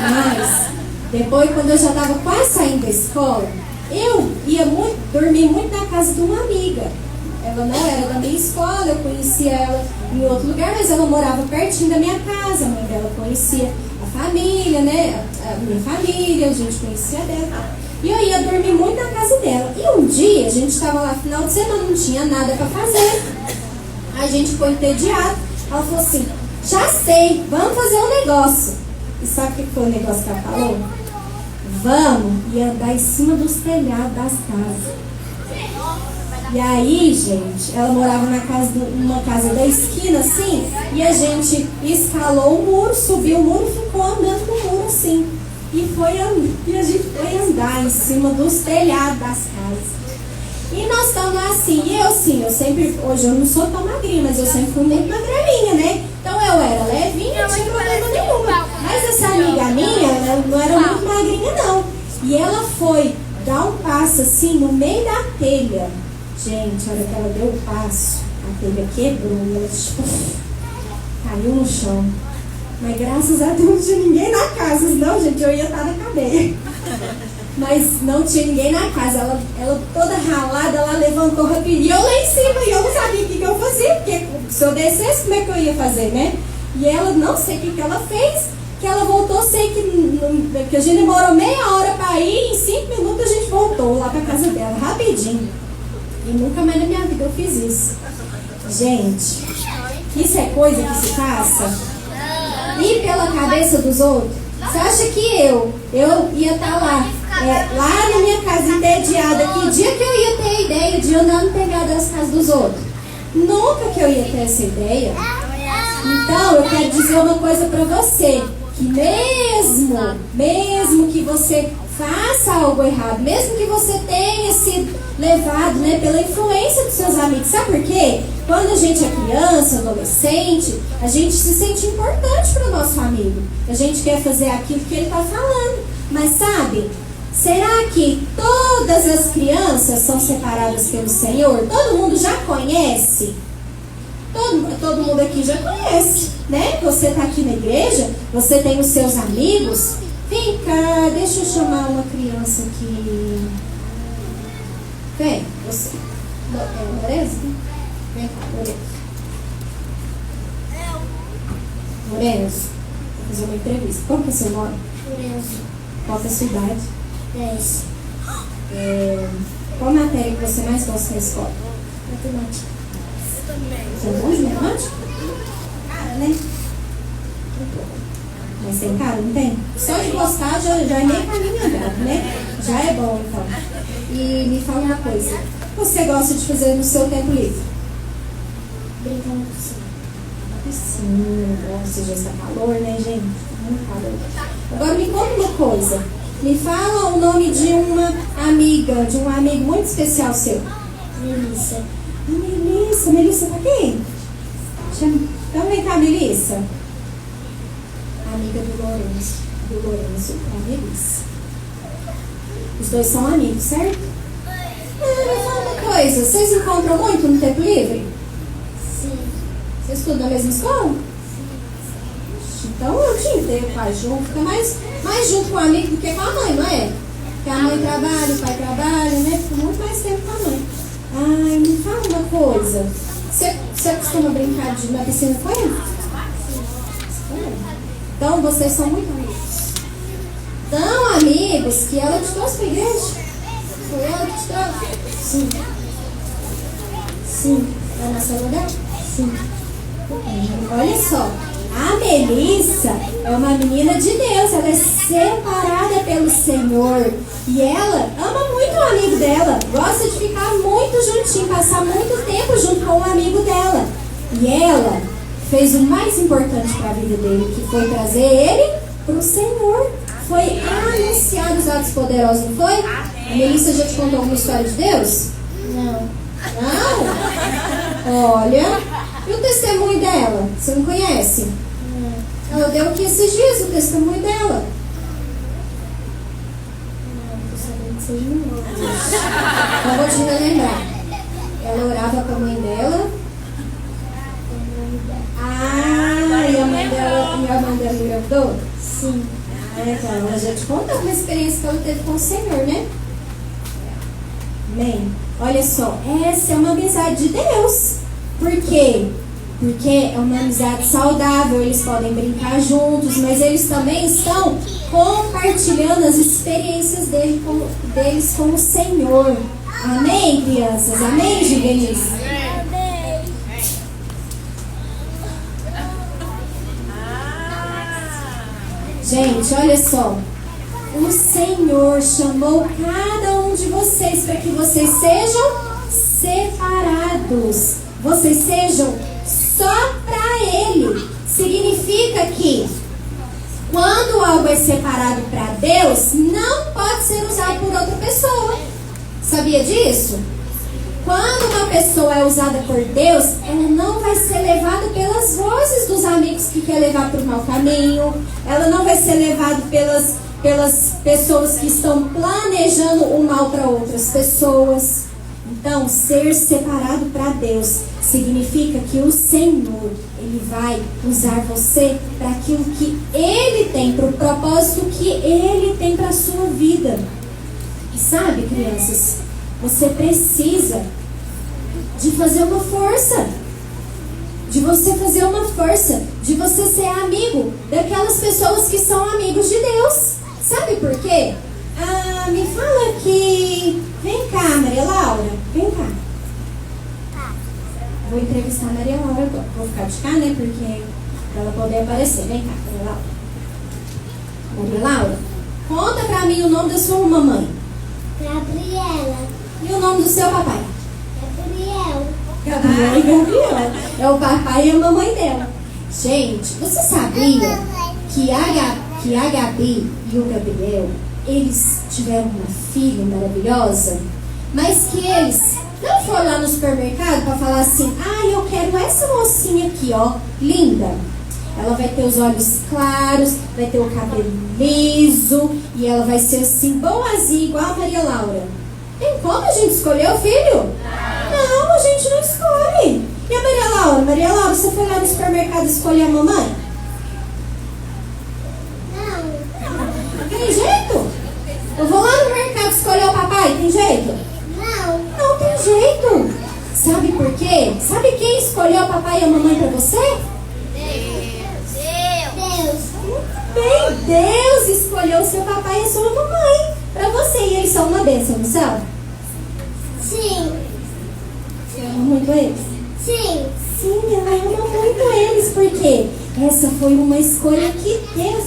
Mas, depois, quando eu já estava quase saindo da escola, eu ia dormir muito na casa de uma amiga. Ela não era da minha escola, eu conhecia ela em outro lugar, mas ela morava pertinho da minha casa. A mãe dela conhecia a família, né? A minha família, a gente conhecia dela. E eu ia dormir muito na casa dela. E um dia, a gente estava lá final de semana, não tinha nada para fazer. A gente ficou entediado. Ela falou assim, já sei, vamos fazer um negócio. E sabe o que foi o negócio que ela falou? Vamos e andar em cima dos telhados das casas. E aí, gente, ela morava numa casa da esquina, assim, e a gente escalou o muro, subiu o muro e ficou andando no muro, assim. E a gente foi andar em cima dos telhados das casas. E nós estamos assim, e eu sempre, hoje eu não sou tão magrinha, mas eu sempre fui muito magrelinha, né? Então eu era levinha, não tinha problema nenhum. Mas essa amiga minha, ela não era muito magrinha, não. E ela foi dar um passo assim no meio da telha. Gente, a hora que ela deu o passo, a telha quebrou, ela tipo, caiu no chão. Mas graças a Deus não tinha ninguém na casa, senão, gente, eu ia estar na cadeia. Mas não tinha ninguém na casa, ela toda ralada, ela levantou rapidinho, e eu lá em cima, e eu não sabia o que eu fazia, porque se eu descesse, como é que eu ia fazer, né? E ela, não sei o que ela fez, que ela voltou, sei que a gente demorou meia hora para ir, em 5 minutos a gente voltou lá para casa dela, rapidinho. E nunca mais na minha vida eu fiz isso. Gente, isso é coisa que se passa? Ir pela cabeça dos outros? Você acha que eu ia estar lá na minha casa entediada? Que dia que eu ia ter a ideia de andar no telhado das casas dos outros? Nunca que eu ia ter essa ideia. Então, eu quero dizer uma coisa pra você. Que mesmo que você faça algo errado, mesmo que você tenha sido levado, né, pela influência dos seus amigos. Sabe por quê? Quando a gente é criança, adolescente, a gente se sente importante para o nosso amigo. A gente quer fazer aquilo que ele está falando. Mas sabe, será que todas as crianças são separadas pelo Senhor? Todo mundo já conhece? Todo mundo aqui já conhece, né? Você está aqui na igreja, você tem os seus amigos. Vem cá, deixa eu chamar uma criança aqui. Vem, você. É Lourenço? Vem cá, Lourenço. Lourenço, vou fazer uma entrevista. Qual que é seu nome? Lourenço. Qual que é a sua idade? 10. Qual matéria que você mais gosta na escola? Matemática. Você é bom de matemática? Cara, né? Mas tem cara, não tem? Só de gostar já é meio caminho andado, né? Já é bom, então. E me fala uma coisa. O que você gosta de fazer no seu tempo livre? Brincar na piscina. Na piscina. Nossa, já está calor, né, gente? Muito calor. Agora me conta uma coisa. Me fala o nome de uma amiga, de um amigo muito especial seu. Melissa. Melissa. Melissa tá aqui? Então vem cá, Melissa. Amiga do Lourenço. É a Melissa. Os dois são amigos, certo? Me fala uma coisa. Vocês encontram muito no tempo livre? Sim. Vocês estudam na mesma escola? Então o dia inteiro pai junto. Fica mais junto com o amigo do que com a mãe, não é? Porque a mãe trabalha, o pai trabalha, né? Fica muito mais tempo com a mãe. Ai, me fala uma coisa. Você costuma brincar na piscina com ele? Sim. Então vocês são muito amigos. Tão amigos que ela te trouxe para a igreja? Foi ela que te trouxe? Sim. Sim. Vai na sua lugar? Sim. Olha só. A Melissa é uma menina de Deus, ela é separada pelo Senhor e ela ama muito o amigo dela, gosta de ficar muito juntinho, passar muito tempo junto com o amigo dela. E ela fez o mais importante para a vida dele, que foi trazer ele para o Senhor. Foi anunciar os atos poderosos, não foi? A Melissa já te contou alguma história de Deus? Não. Não? Olha, e o testemunho dela? Você não conhece? Ela deu aqui esses dias o testemunho dela. Não, tô sabendo que vocês não vão. Então vou te relembrar. Ela orava para a mãe dela. E a mãe dela engravidou? Sim. Então ela já te contou uma experiência que ela teve com o Senhor, né? Amém. Olha só, essa é uma amizade de Deus. Por quê? Porque é uma amizade saudável, eles podem brincar juntos, mas eles também estão compartilhando as experiências deles com o Senhor. Amém, crianças? Amém, juvenis? Gente, olha só. O Senhor chamou cada um de vocês para que vocês sejam separados. Vocês sejam só para Ele. Significa que quando algo é separado para Deus, não pode ser usado por outra pessoa. Sabia disso? Quando uma pessoa é usada por Deus, ela não vai ser levada pelas vozes dos amigos que quer levar para o mau caminho. Ela não vai ser levada pelas pessoas que estão planejando o mal para outras pessoas. Então, ser separado para Deus significa que o Senhor, Ele vai usar você para aquilo que Ele tem, para o propósito que Ele tem para a sua vida. E sabe, crianças, você precisa de fazer uma força. De você fazer uma força. De você ser amigo daquelas pessoas que são amigos de Deus. Sabe por quê? Me fala aqui. Vem cá, Maria Laura. Vem cá. Vou entrevistar a Maria Laura agora. Vou ficar de cá, né? Porque pra ela poder aparecer. Vem cá, Maria Laura. Maria Laura, conta pra mim o nome da sua mamãe. Gabriela. E o nome do seu papai? Gabriel. Gabriel e Gabriel. É o papai e a mamãe dela. Gente, você sabia que a Gabi e o Gabriel, eles tiveram uma filha maravilhosa, mas que eles não foram lá no supermercado para falar assim: ah, eu quero essa mocinha aqui, ó, linda. Ela vai ter os olhos claros, vai ter o cabelo liso e ela vai ser assim, boazinha, igual a Maria Laura. Tem como a gente escolher o filho? Não, a gente não escolhe. E a Maria Laura? Maria Laura, você foi lá no supermercado escolher a mamãe? Não. Tem jeito? Eu vou lá no mercado escolher o papai, tem jeito? Não tem jeito. Sabe por quê? Sabe quem escolheu o papai e a mamãe pra você? Bem, Deus escolheu o seu papai e a sua mamãe pra você. E eles são uma bênção, não são? Sim. Você ama muito eles? Sim. Sim, ela ama muito eles, porque essa foi uma escolha que Deus...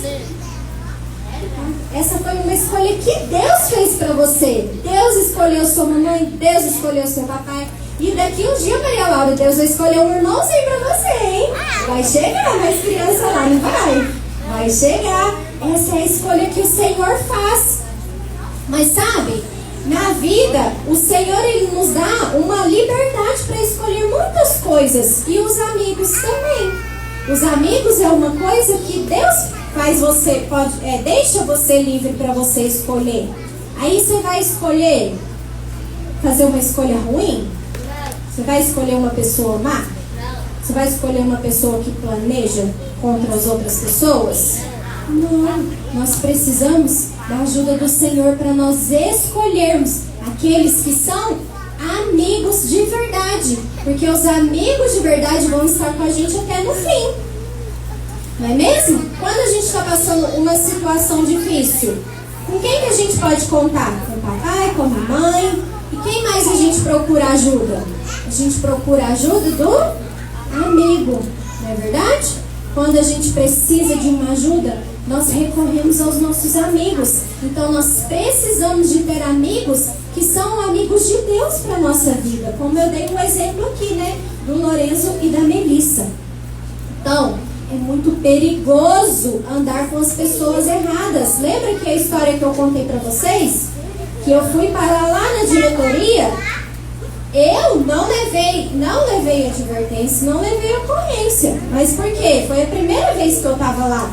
Essa foi uma escolha que Deus fez pra você. Deus escolheu sua mamãe, Deus escolheu seu papai. E daqui um dia, Maria Laura, Deus vai escolher um irmãozinho pra você, hein? Vai chegar mais criança lá, não vai? Vai chegar. Essa é a escolha que o Senhor faz. Mas sabe, na vida, o Senhor, Ele nos dá uma liberdade para escolher muitas coisas. E os amigos também. Os amigos é uma coisa que Deus faz você, deixa você livre para você escolher. Aí você vai escolher fazer uma escolha ruim? Você vai escolher uma pessoa má? Você vai escolher uma pessoa que planeja contra as outras pessoas? Não, nós precisamos da ajuda do Senhor para nós escolhermos aqueles que são amigos de verdade, porque os amigos de verdade vão estar com a gente até no fim, não é mesmo? Quando a gente está passando uma situação difícil, com quem que a gente pode contar? Com o papai, com a mamãe? E quem mais a gente procura ajuda? A gente procura ajuda do amigo, não é verdade? Quando a gente precisa de uma ajuda, nós recorremos aos nossos amigos. Então nós precisamos de ter amigos que são amigos de Deus para a nossa vida. Como eu dei um exemplo aqui, né? Do Lorenzo e da Melissa. Então, é muito perigoso andar com as pessoas erradas. Lembra que a história que eu contei para vocês? Que eu fui parar lá na diretoria, eu não levei advertência, não levei ocorrência. Mas por quê? Foi a primeira vez que eu estava lá.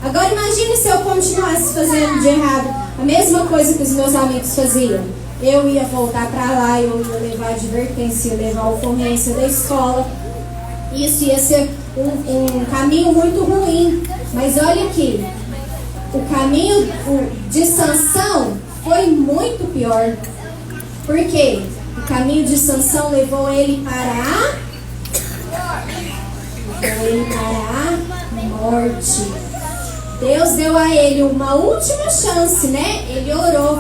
Agora imagine se eu continuasse fazendo de errado a mesma coisa que os meus amigos faziam. Eu ia voltar para lá, eu ia levar advertência, ia levar ocorrência da escola. Isso ia ser um caminho muito ruim. Mas olha aqui, o caminho de Sansão foi muito pior. Por quê? O caminho de Sansão levou ele para a morte. Deus deu a ele uma última chance, né? Ele orou.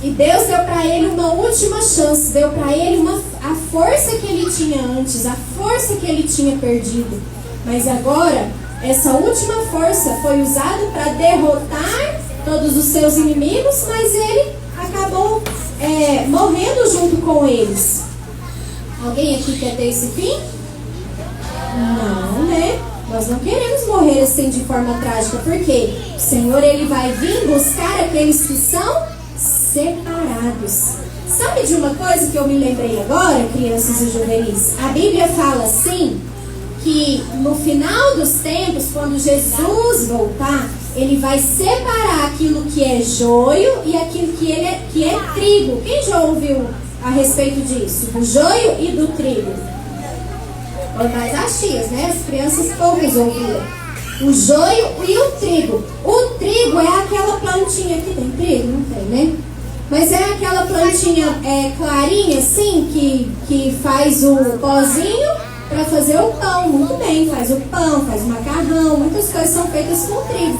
E Deus deu para ele uma última chance. Deu para ele a força que ele tinha antes, a força que ele tinha perdido. Mas agora, essa última força foi usada para derrotar todos os seus inimigos, mas ele acabou morrendo junto com eles. Alguém aqui quer ter esse fim? Não, né? Nós não queremos morrer assim de forma trágica, porque o Senhor, Ele vai vir buscar aqueles que são separados. Sabe de uma coisa que eu me lembrei agora, crianças e juvenis? A Bíblia fala assim, que no final dos tempos, quando Jesus voltar, Ele vai separar aquilo que é joio e aquilo que é trigo. Quem já ouviu a respeito disso? Do joio e do trigo? Mas as tias, né? As crianças poucas ouviram. O joio e o trigo. O trigo é aquela plantinha que tem trigo? Não tem, né? Mas é aquela plantinha clarinha assim, que faz o pozinho para fazer o pão. Muito bem, faz o pão, faz o macarrão. Muitas coisas são feitas com trigo.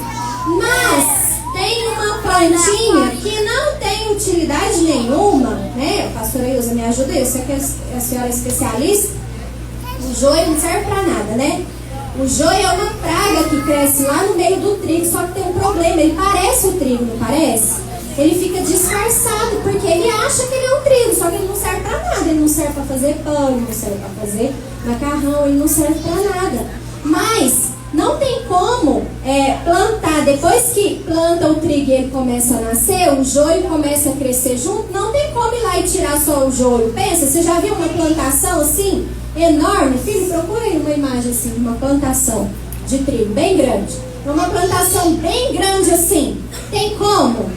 Mas tem uma plantinha que não tem utilidade nenhuma, né? A pastora Ilza me ajuda, eu sei que a senhora é especialista. O joio não serve pra nada, né? O joio é uma praga que cresce lá no meio do trigo, só que tem um problema, ele parece o trigo, não parece? Ele fica disfarçado, porque ele acha que ele é um trigo, só que ele não serve pra nada. Ele não serve pra fazer pão, ele não serve pra fazer macarrão, ele não serve pra nada. Mas não tem como plantar, depois que planta o trigo e ele começa a nascer, o joio começa a crescer junto, não tem como ir lá e tirar só o joio. Pensa, você já viu uma plantação assim, enorme? Filho, procura aí uma imagem assim, uma plantação de trigo bem grande. Uma plantação bem grande assim, tem como,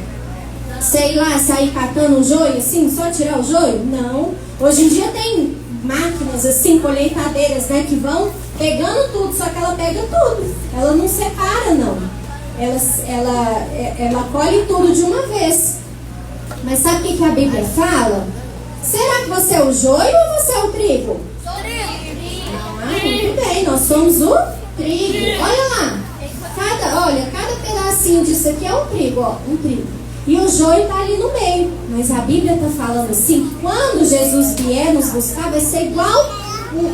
sei lá, sair catando o joio assim, só tirar o joio? Não. Hoje em dia tem máquinas assim, colheitadeiras, né, que vão pegando tudo, só que ela pega tudo. Ela não separa, não. Ela colhe tudo de uma vez. Mas sabe o que a Bíblia fala? Será que você é o joio ou você é o trigo? Muito bem, nós somos o trigo. Olha lá. Cada pedacinho disso aqui é um trigo, ó, um trigo. E o joio está ali no meio. Mas a Bíblia está falando assim, que quando Jesus vier nos buscar, vai ser igual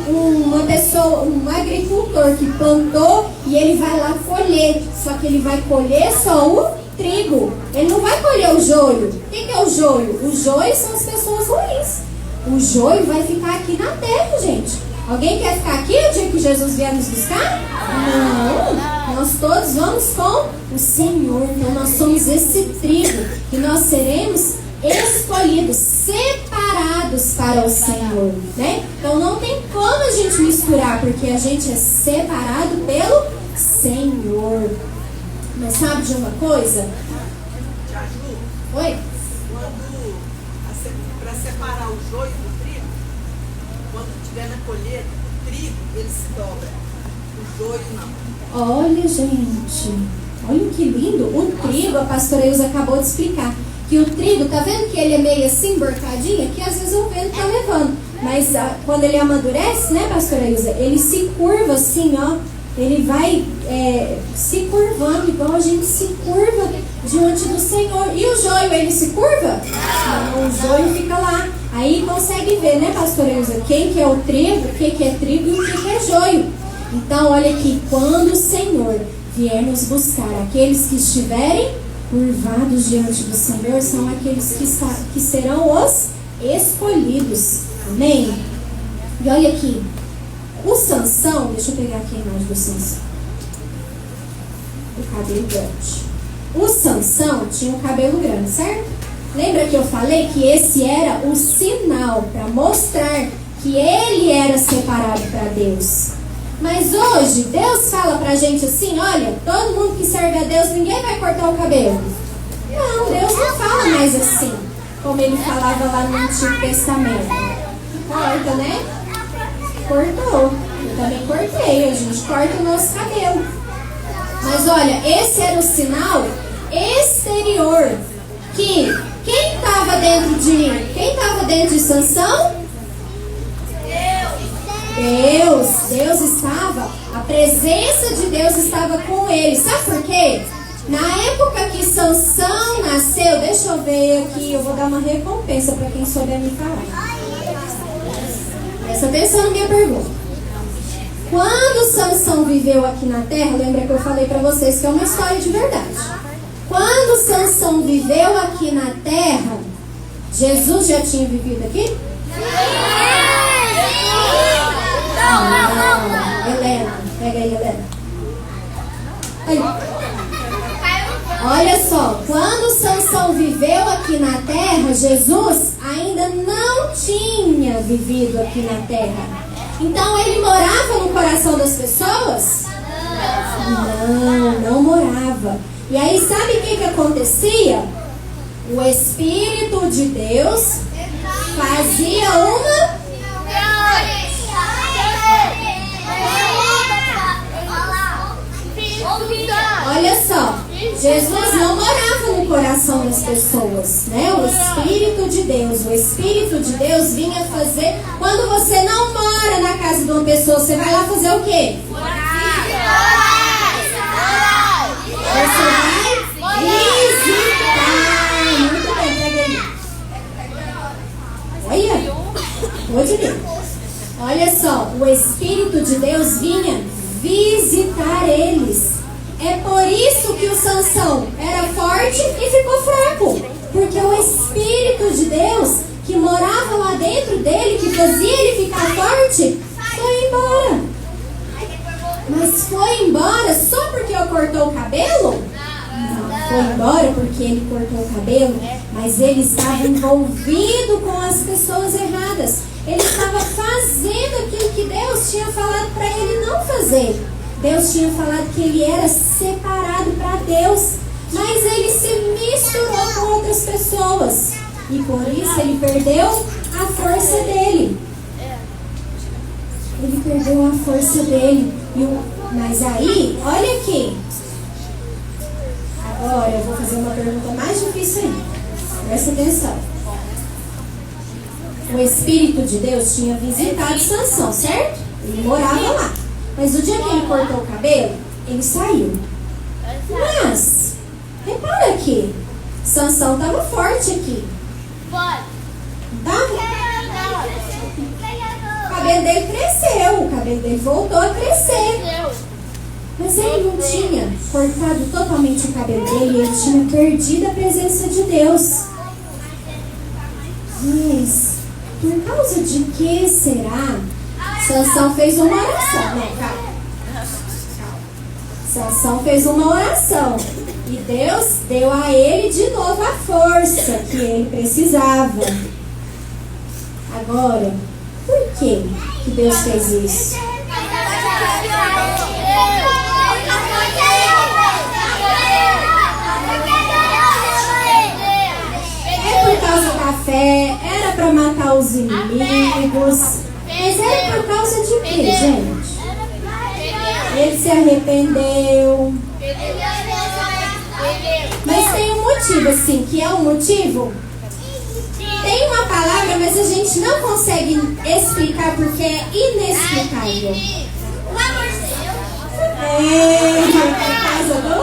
uma pessoa, um agricultor que plantou e ele vai lá colher. Só que ele vai colher só o trigo. Ele não vai colher o joio. O que é o joio? O joio são as pessoas ruins. O joio vai ficar aqui na terra, gente. Alguém quer ficar aqui o dia que Jesus vier nos buscar? Não. Nós todos vamos com o Senhor. Então nós somos esse trigo e nós seremos escolhidos, separados para o Senhor, né? Então não tem como a gente misturar, porque a gente é separado pelo Senhor. Mas sabe de uma coisa? Oi? Para separar o joio do trigo, quando estiver na colheita, o trigo ele se dobra, o joio não. Olha, gente, olha que lindo. O trigo, a pastora Ilza acabou de explicar que o trigo, tá vendo que ele é meio assim, emborcadinho? Aqui às vezes o vento tá levando, mas quando ele amadurece, né, pastora Ilza, ele se curva assim, ó. Ele vai se curvando, igual a gente se curva diante do Senhor. E o joio, ele se curva? Não, o joio fica lá. Aí consegue ver, né, pastora Ilza, quem que é o trigo, o que é trigo e o que é joio. Então, olha aqui, quando o Senhor vier nos buscar, aqueles que estiverem curvados diante do Senhor são aqueles que serão os escolhidos. Amém? E olha aqui, o Sansão, deixa eu pegar aqui a imagem do Sansão. O cabelo grande. O Sansão tinha um cabelo grande, certo? Lembra que eu falei que esse era o sinal para mostrar que ele era separado para Deus. Mas hoje, Deus fala pra gente assim, olha, todo mundo que serve a Deus, ninguém vai cortar o cabelo. Não, Deus não fala mais assim, como ele falava lá no Antigo Testamento. Corta, né? Cortou. Eu também cortei, a gente corta o nosso cabelo. Mas olha, esse era o sinal exterior. Que quem estava dentro de Sansão? Deus estava, a presença de Deus estava com ele. Sabe por quê? Na época que Sansão nasceu, deixa eu ver aqui, eu vou dar uma recompensa para quem souber me falar. Presta atenção na minha pergunta. Quando Sansão viveu aqui na terra, lembra que eu falei para vocês que é uma história de verdade. Quando Sansão viveu aqui na terra, Jesus já tinha vivido aqui? Não. Helena, pega aí, Helena. Aí. Olha só, quando Sansão viveu aqui na terra, Jesus ainda não tinha vivido aqui na terra. Então ele morava no coração das pessoas? Não morava. E aí sabe o que acontecia? O Espírito de Deus fazia uma... Olha só, Jesus não morava no coração das pessoas, né? O Espírito de Deus vinha fazer. Quando você não mora na casa de uma pessoa, você vai lá fazer o quê? Você vai visitar. Muito bem, pega aí. Olha, olha só, o Espírito de Deus vinha visitar eles. É por isso que o Sansão era forte e ficou fraco. Porque o Espírito de Deus, que morava lá dentro dele, que fazia ele ficar forte, foi embora. Mas foi embora só porque eu cortou o cabelo? Não, foi embora porque ele cortou o cabelo, mas ele estava envolvido com as pessoas erradas. Ele estava fazendo aquilo que Deus tinha falado para ele não fazer. Deus tinha falado que ele era separado para Deus, mas ele se misturou com outras pessoas. E por isso ele perdeu a força dele. Ele perdeu a força dele. Mas aí, olha aqui. Agora eu vou fazer uma pergunta mais difícil ainda. Presta atenção. O Espírito de Deus tinha visitado Sansão, certo? Ele morava lá. Mas o dia que ele cortou o cabelo, ele saiu. Mas, repara aqui. Sansão estava forte aqui. Tá? O cabelo dele cresceu. O cabelo dele voltou a crescer. Mas ele não tinha cortado totalmente o cabelo dele. Ele tinha perdido a presença de Deus. Mas, por causa de que será? Sansão fez uma oração. Não, calma. Sansão fez uma oração. E Deus deu a ele de novo a força que ele precisava. Agora, por que Deus fez isso? É por causa da fé, era para matar os inimigos. Mas era por causa de quê, gente? Ele se arrependeu. Mas tem um motivo, assim, que é um motivo. Tem uma palavra, mas a gente não consegue explicar porque é inexplicável. Por causa do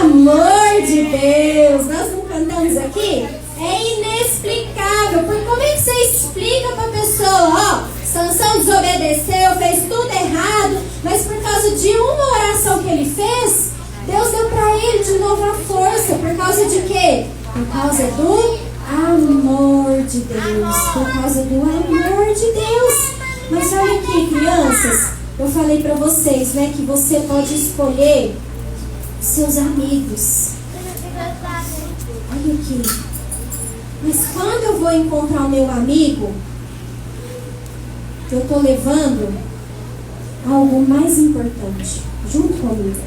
amor de Deus. Nós não cantamos aqui? É inexplicável. Porque como é que você explica pra pessoa, ó, Sansão desobedeceu, fez tudo errado, mas por causa de uma oração que ele fez, Deus deu pra ele de novo a força. Por causa de quê? Por causa do amor de Deus. Por causa do amor de Deus. Mas olha aqui, crianças, eu falei pra vocês, né, que você pode escolher seus amigos. Olha aqui. Mas quando eu vou encontrar o meu amigo, eu tô levando algo mais importante junto comigo.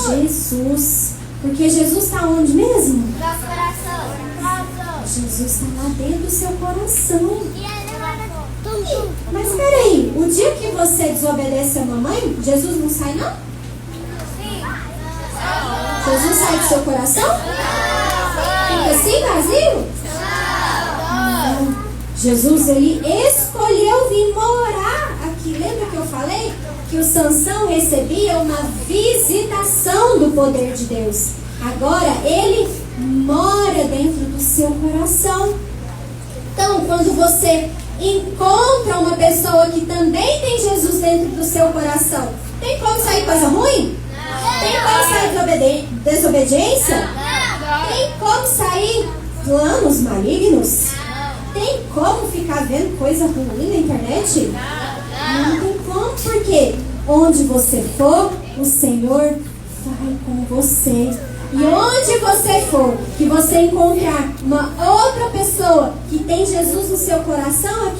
Jesus. Porque Jesus está onde mesmo? Nosso coração. Jesus está lá dentro do seu coração. Mas peraí, o dia que você desobedece a mamãe, Jesus não sai não? Jesus sai do seu coração? Fica assim, vazio? Não. Jesus, ele escolheu vir morar aqui. Lembra que eu falei que o Sansão recebia uma visitação do poder de Deus? Agora ele mora dentro do seu coração. Então, quando você encontra uma pessoa que também tem Jesus dentro do seu coração, tem como sair coisa ruim? Tem como sair desobediência? Tem como sair planos malignos? Tem como ficar vendo coisa ruim na internet? Não tem como, porque onde você for, o Senhor vai com você. E onde você for, que você encontrar uma outra pessoa que tem Jesus no seu coração,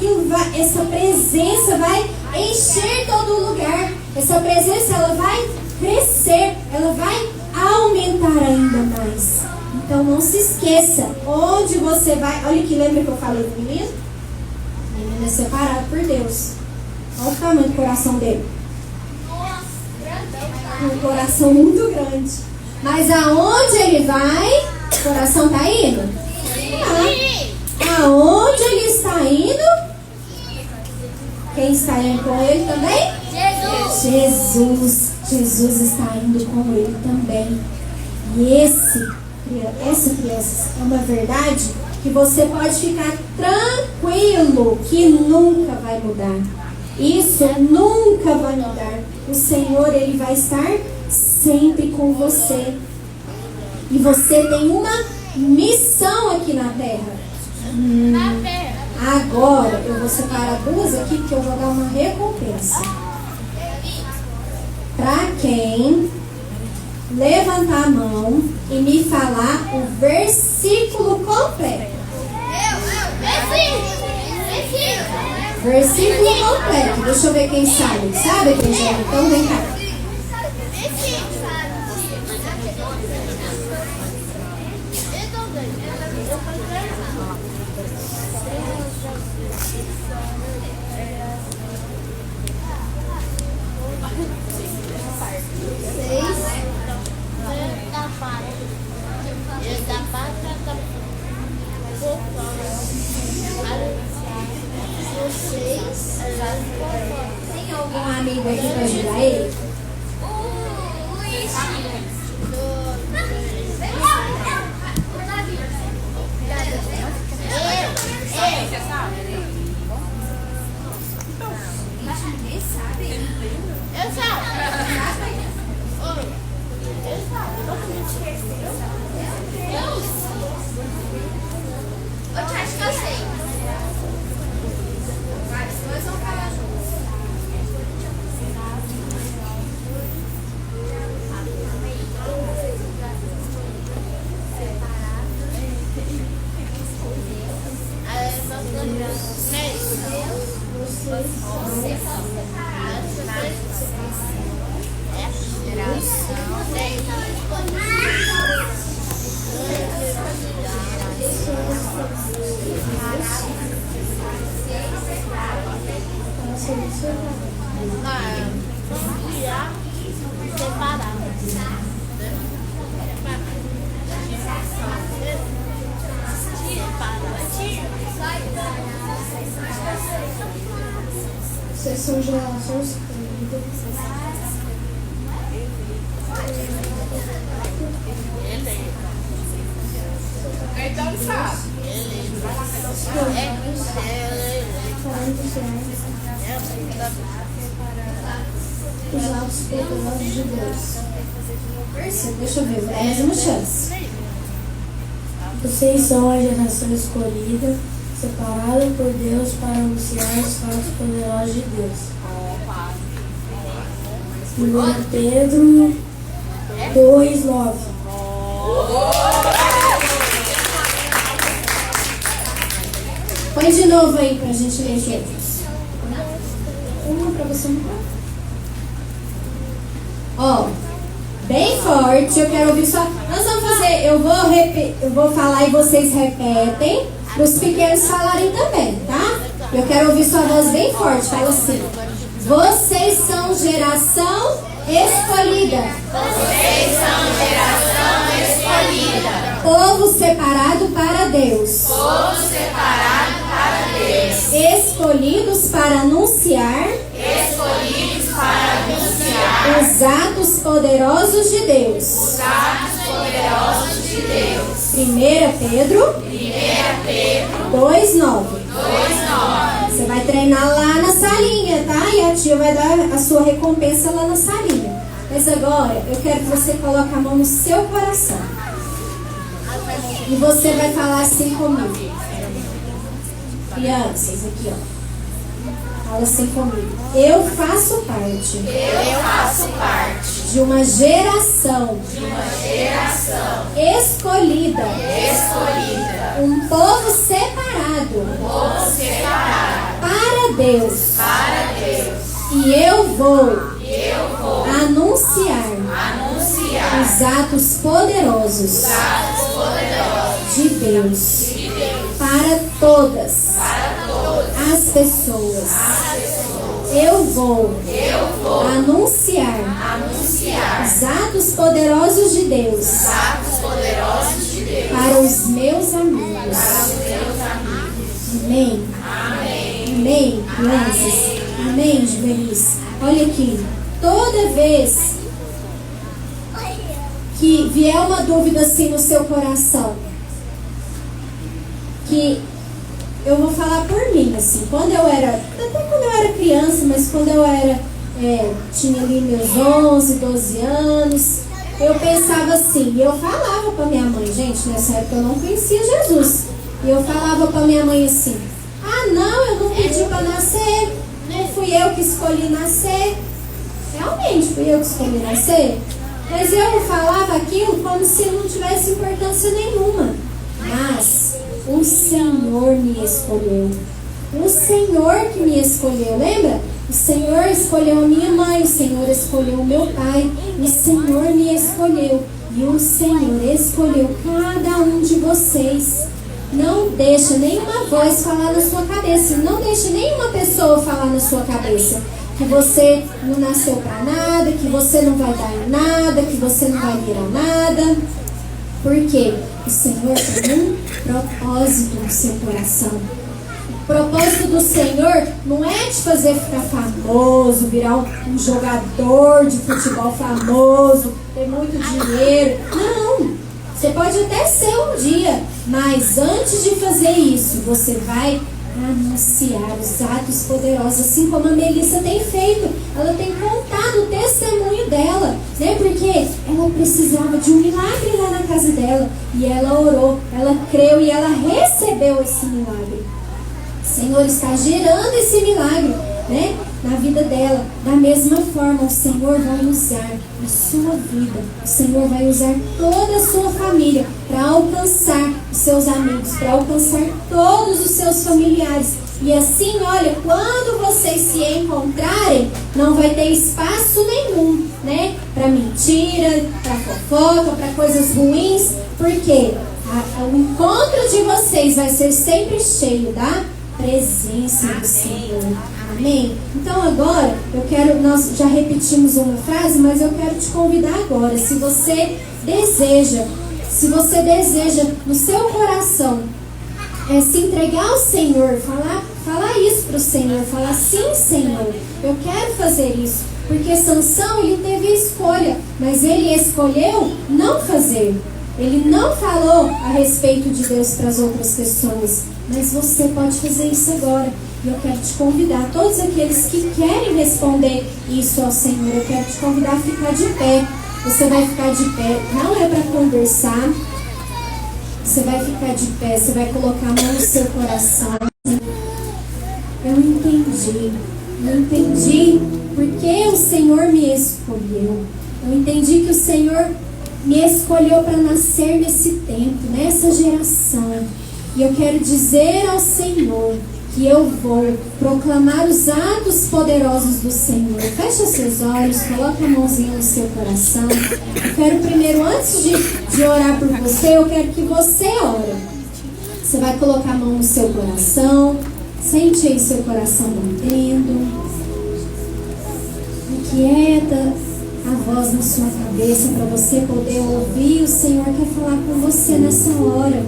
essa presença vai encher todo o lugar. Essa presença, ela vai crescer, ela vai aumentar ainda mais. Então não se esqueça, onde você vai. Olha aqui, lembra que eu falei do menino? O menino é separado por Deus. Olha o tamanho do coração dele. Um coração muito grande. Mas aonde ele vai, o coração está indo? Não. Aonde ele está indo? Quem está indo com ele também? Jesus. Jesus está indo com ele também. E essa, criança, é uma verdade que você pode ficar tranquilo que nunca vai mudar. Isso nunca vai mudar. O Senhor, ele vai estar sempre com você. E você tem uma missão aqui na terra. Agora eu vou separar duas aqui porque eu vou dar uma recompensa. Para quem levantar a mão e me falar o versículo completo. Versículo completo. Deixa eu ver quem sabe. Sabe, Cristiano? Então vem cá. Tem algum amigo aqui para ajudar ele? Vocês são gerações escolhidas. Então sabe. Os altos poderosos de Deus. Deixa eu ver, é mais uma chance. Vocês são a geração escolhida, separada por Deus para anunciar os fatos poderosos de Deus. 1 Pedro 2:9. Põe de novo aí pra gente ler juntos. Uma pra você mudar. Ó, bem forte, eu quero ouvir só. Nós vamos fazer, eu vou falar e vocês repetem, para os pequenos falarem também, tá? Eu quero ouvir sua voz bem forte, fala assim. Vocês são geração escolhida. Vocês são geração escolhida. Povo separado para Deus. Povo separado para Deus. Escolhidos para anunciar. Escolhidos para anunciar os atos poderosos de Deus. os atos poderosos de Deus. 1 Pedro 2:9. Você vai treinar lá na salinha, tá? E a tia vai dar a sua recompensa lá na salinha. Mas agora eu quero que você coloque a mão no seu coração. E você vai falar assim comigo. Crianças, aqui ó. Fala assim comigo. Eu faço parte de uma geração escolhida. Um povo separado para Deus. E eu vou anunciar os atos poderosos de Deus para todas as pessoas. Eu vou anunciar os atos poderosos de Deus para os meus amigos. Amém? Amém, crianças? Amém, juvenis? Olha aqui, toda vez que vier uma dúvida assim no seu coração, que eu vou falar por mim, assim, até quando eu era criança, mas quando eu era, tinha ali meus 11, 12 anos, eu pensava assim, e eu falava pra minha mãe, gente, nessa época eu não conhecia Jesus, e eu falava pra minha mãe assim, não, eu não pedi para nascer, não fui eu que escolhi nascer. Realmente fui eu que escolhi nascer, mas eu falava aquilo como se não tivesse importância nenhuma. Mas o Senhor me escolheu. O Senhor que me escolheu, lembra? O Senhor escolheu a minha mãe, o Senhor escolheu o meu pai, o Senhor me escolheu. E o Senhor escolheu cada um de vocês. Não deixa nenhuma voz falar na sua cabeça, não deixa nenhuma pessoa falar na sua cabeça que você não nasceu para nada, que você não vai dar em nada, que você não vai virar nada. Por quê? O Senhor tem um propósito no seu coração. O propósito do Senhor não é te fazer ficar famoso, virar um jogador de futebol famoso, ter muito dinheiro. Não! Você pode até ser um dia, mas antes de fazer isso, você vai anunciar os atos poderosos, assim como a Melissa tem feito. Ela tem contado o testemunho dela, né? Porque ela precisava de um milagre lá na casa dela, e ela orou, ela creu e ela recebeu esse milagre. O Senhor está gerando esse milagre, né, na vida dela. Da mesma forma, o Senhor vai usar a sua vida, o Senhor vai usar toda a sua família para alcançar os seus amigos, para alcançar todos os seus familiares. E assim, olha, quando vocês se encontrarem, não vai ter espaço nenhum, né, para mentira, para fofoca, para coisas ruins, porque o encontro de vocês vai ser sempre cheio da presença do Senhor. Amém? Então agora, nós já repetimos uma frase, mas eu quero te convidar agora, se você deseja no seu coração se entregar ao Senhor, falar isso para o Senhor, falar sim, Senhor, eu quero fazer isso, porque Sansão, ele teve a escolha, mas ele escolheu não fazer. Ele não falou a respeito de Deus para as outras pessoas, mas você pode fazer isso agora. E eu quero te convidar, todos aqueles que querem responder isso ao Senhor, eu quero te convidar a ficar de pé. Você vai ficar de pé, não é para conversar. Você vai ficar de pé, você vai colocar a mão no seu coração. Eu entendi porque o Senhor me escolheu. Eu entendi que o Senhor me escolheu para nascer nesse tempo, nessa geração. E eu quero dizer ao Senhor que eu vou proclamar os atos poderosos do Senhor. Fecha seus olhos, coloca a mãozinha no seu coração. Eu quero primeiro, antes de orar por você, eu quero que você ore. Você vai colocar a mão no seu coração. Sente aí seu coração batendo. Inquieta a voz na sua cabeça para você poder ouvir. O Senhor quer falar com você nessa hora.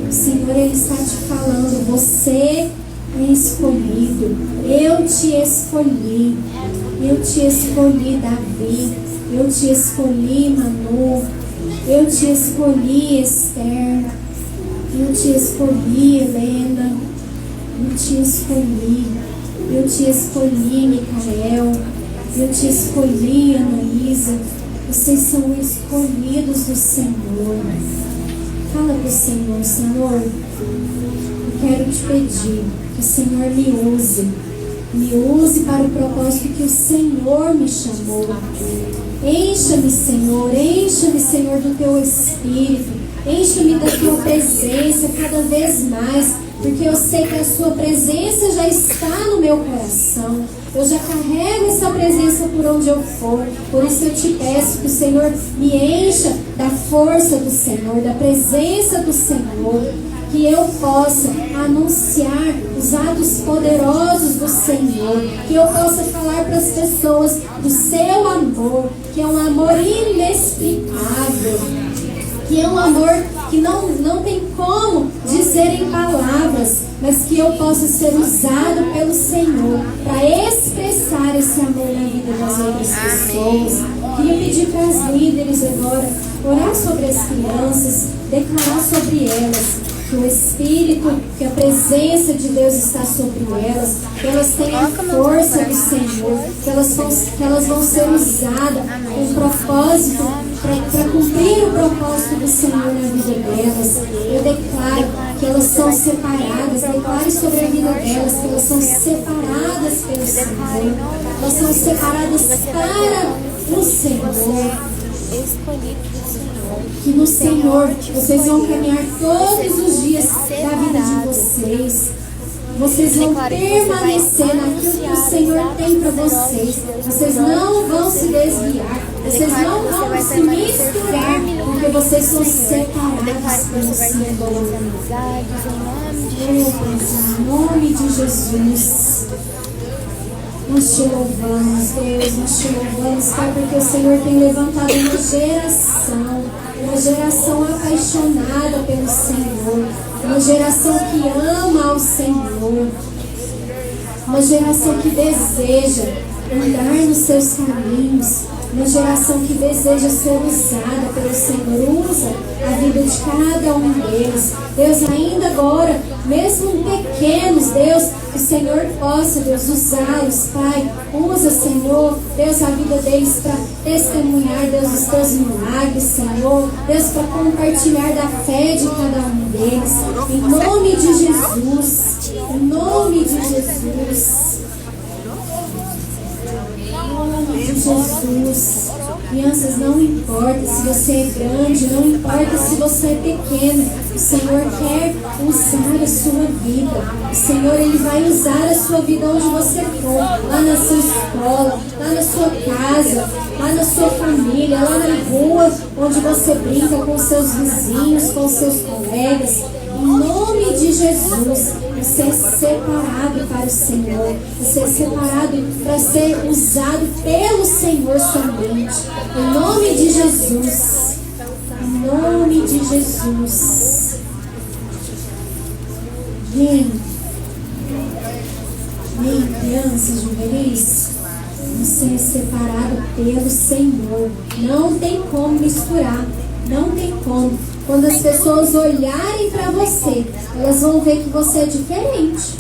O Senhor, Ele está te falando. Você é escolhido. Eu te escolhi. Eu te escolhi, Davi. Eu te escolhi, Manu. Eu te escolhi, Esther. Eu te escolhi, Helena. Eu te escolhi. Eu te escolhi, Micael. Eu te escolhi, Anaísa. Vocês são escolhidos do Senhor. Fala para o Senhor: Senhor, eu quero te pedir que o Senhor me use. Me use para o propósito que o Senhor me chamou. Encha-me, Senhor, do teu Espírito. Encha-me da tua presença cada vez mais, porque eu sei que a sua presença já está no meu coração. Eu já carrego essa presença por onde eu for. Por isso eu te peço que o Senhor me encha da força do Senhor, da presença do Senhor, que eu possa anunciar os atos poderosos do Senhor, que eu possa falar para as pessoas do seu amor, que é um amor inexplicável, que é um amor que não tem como dizer em palavras, mas que eu possa ser usado pelo Senhor para expressar esse amor na vida das outras pessoas. Queria pedir para as líderes agora orar sobre as crianças, declarar sobre elas que o Espírito, que a presença de Deus está sobre elas, que elas têm a força do Senhor, que elas vão ser usadas com propósito para cumprir o propósito do Senhor na vida delas. Eu declaro que elas são separadas. Declare sobre a vida delas que elas são separadas pelo Senhor. Elas são separadas para o Senhor. Que no Senhor vocês vão caminhar todos os dias da vida de vocês. Vocês vão permanecer naquilo que o Senhor tem para vocês. Vocês não vão se desviar. Vocês não vão se misturar, porque vocês são separados pelo Senhor. Em nome de Jesus. Nós te louvamos, Deus, nós te louvamos, Pai, porque o Senhor tem levantado uma geração apaixonada pelo Senhor, uma geração que ama ao Senhor, uma geração que deseja andar nos seus caminhos, uma geração que deseja ser usada pelo Senhor. Usa a vida de cada um deles, Deus, ainda agora, mesmo pequenos, Deus, que o Senhor possa, Deus, usá-los, Pai. Usa, Senhor, Deus, a vida deles para testemunhar, Deus, os teus milagres, Senhor. Deus, para compartilhar da fé de cada um deles. Em nome de Jesus. Em nome de Jesus. Em nome de Jesus. Crianças, não importa se você é grande, não importa se você é pequeno, o Senhor quer usar a sua vida. O Senhor, Ele vai usar a sua vida onde você for, lá na sua escola, lá na sua casa, lá na sua família, lá na rua, onde você brinca com seus vizinhos, com seus colegas. Em nome de Jesus, você é separado para o Senhor. Você é separado para ser usado pelo Senhor somente. Em nome de Jesus. Em nome de Jesus. Vem, crianças juvenis. Você é separado pelo Senhor. Não tem como misturar. Não tem como. Quando as pessoas olharem para você, elas vão ver que você é diferente.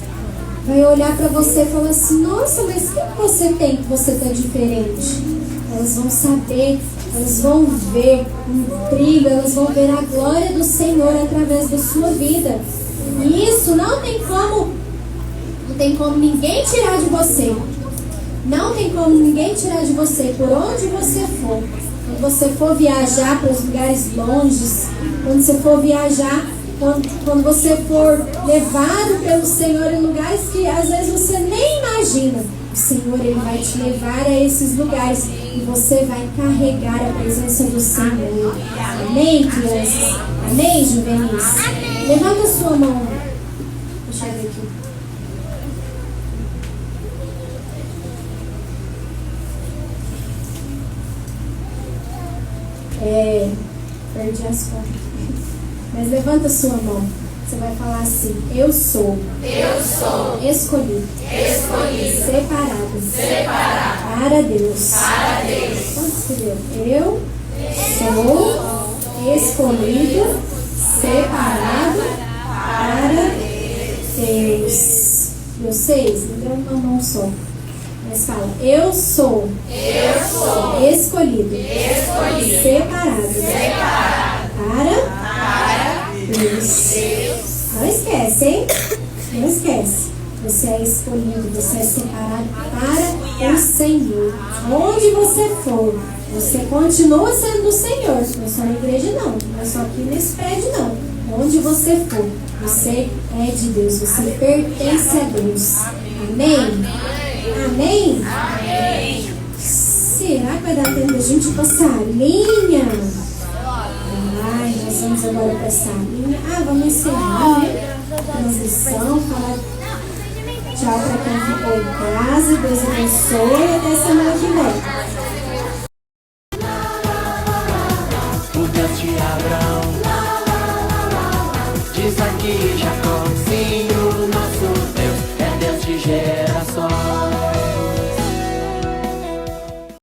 Vai olhar para você e falar assim: nossa, mas o que você tem que você está diferente? Elas vão saber, elas vão ver um brilho, elas vão ver a glória do Senhor através da sua vida. E isso não tem como ninguém tirar de você. Não tem como ninguém tirar de você, por onde você for. Quando você for viajar para os lugares longes, quando você for viajar, quando você for levado pelo Senhor em lugares que às vezes você nem imagina, o Senhor, Ele vai te levar a esses lugares e você vai carregar a presença do Senhor. Amém, crianças? Amém, juvenis? Levanta a sua mão. Deixa eu ver aqui. Perdi as contas. Mas levanta a sua mão. Você vai falar assim: eu sou escolhido, separado para Deus. Quanto escreveu? Eu sou escolhido, separado para Deus. Vocês, não deu uma mão só. Mas fala: eu sou escolhido, separado para Deus. Não esquece, hein? Não esquece. Você é escolhido, você é separado para o Senhor. Onde você for, você continua sendo do Senhor. Não é só na igreja, não. Não é só aqui nesse prédio, não. Onde você for, você é de Deus. Você pertence a Deus. Amém? Amém? Amém. Será que vai dar tempo da gente passar a linha? Ai, nós vamos agora passar a linha. Vamos encerrar, né? Transição, falar tchau para quem ficou em casa. Deus abençoe e até semana que vem. O Deus de Abraão, de Isaac e Jacó, sim, o nosso Deus é Deus de gerações.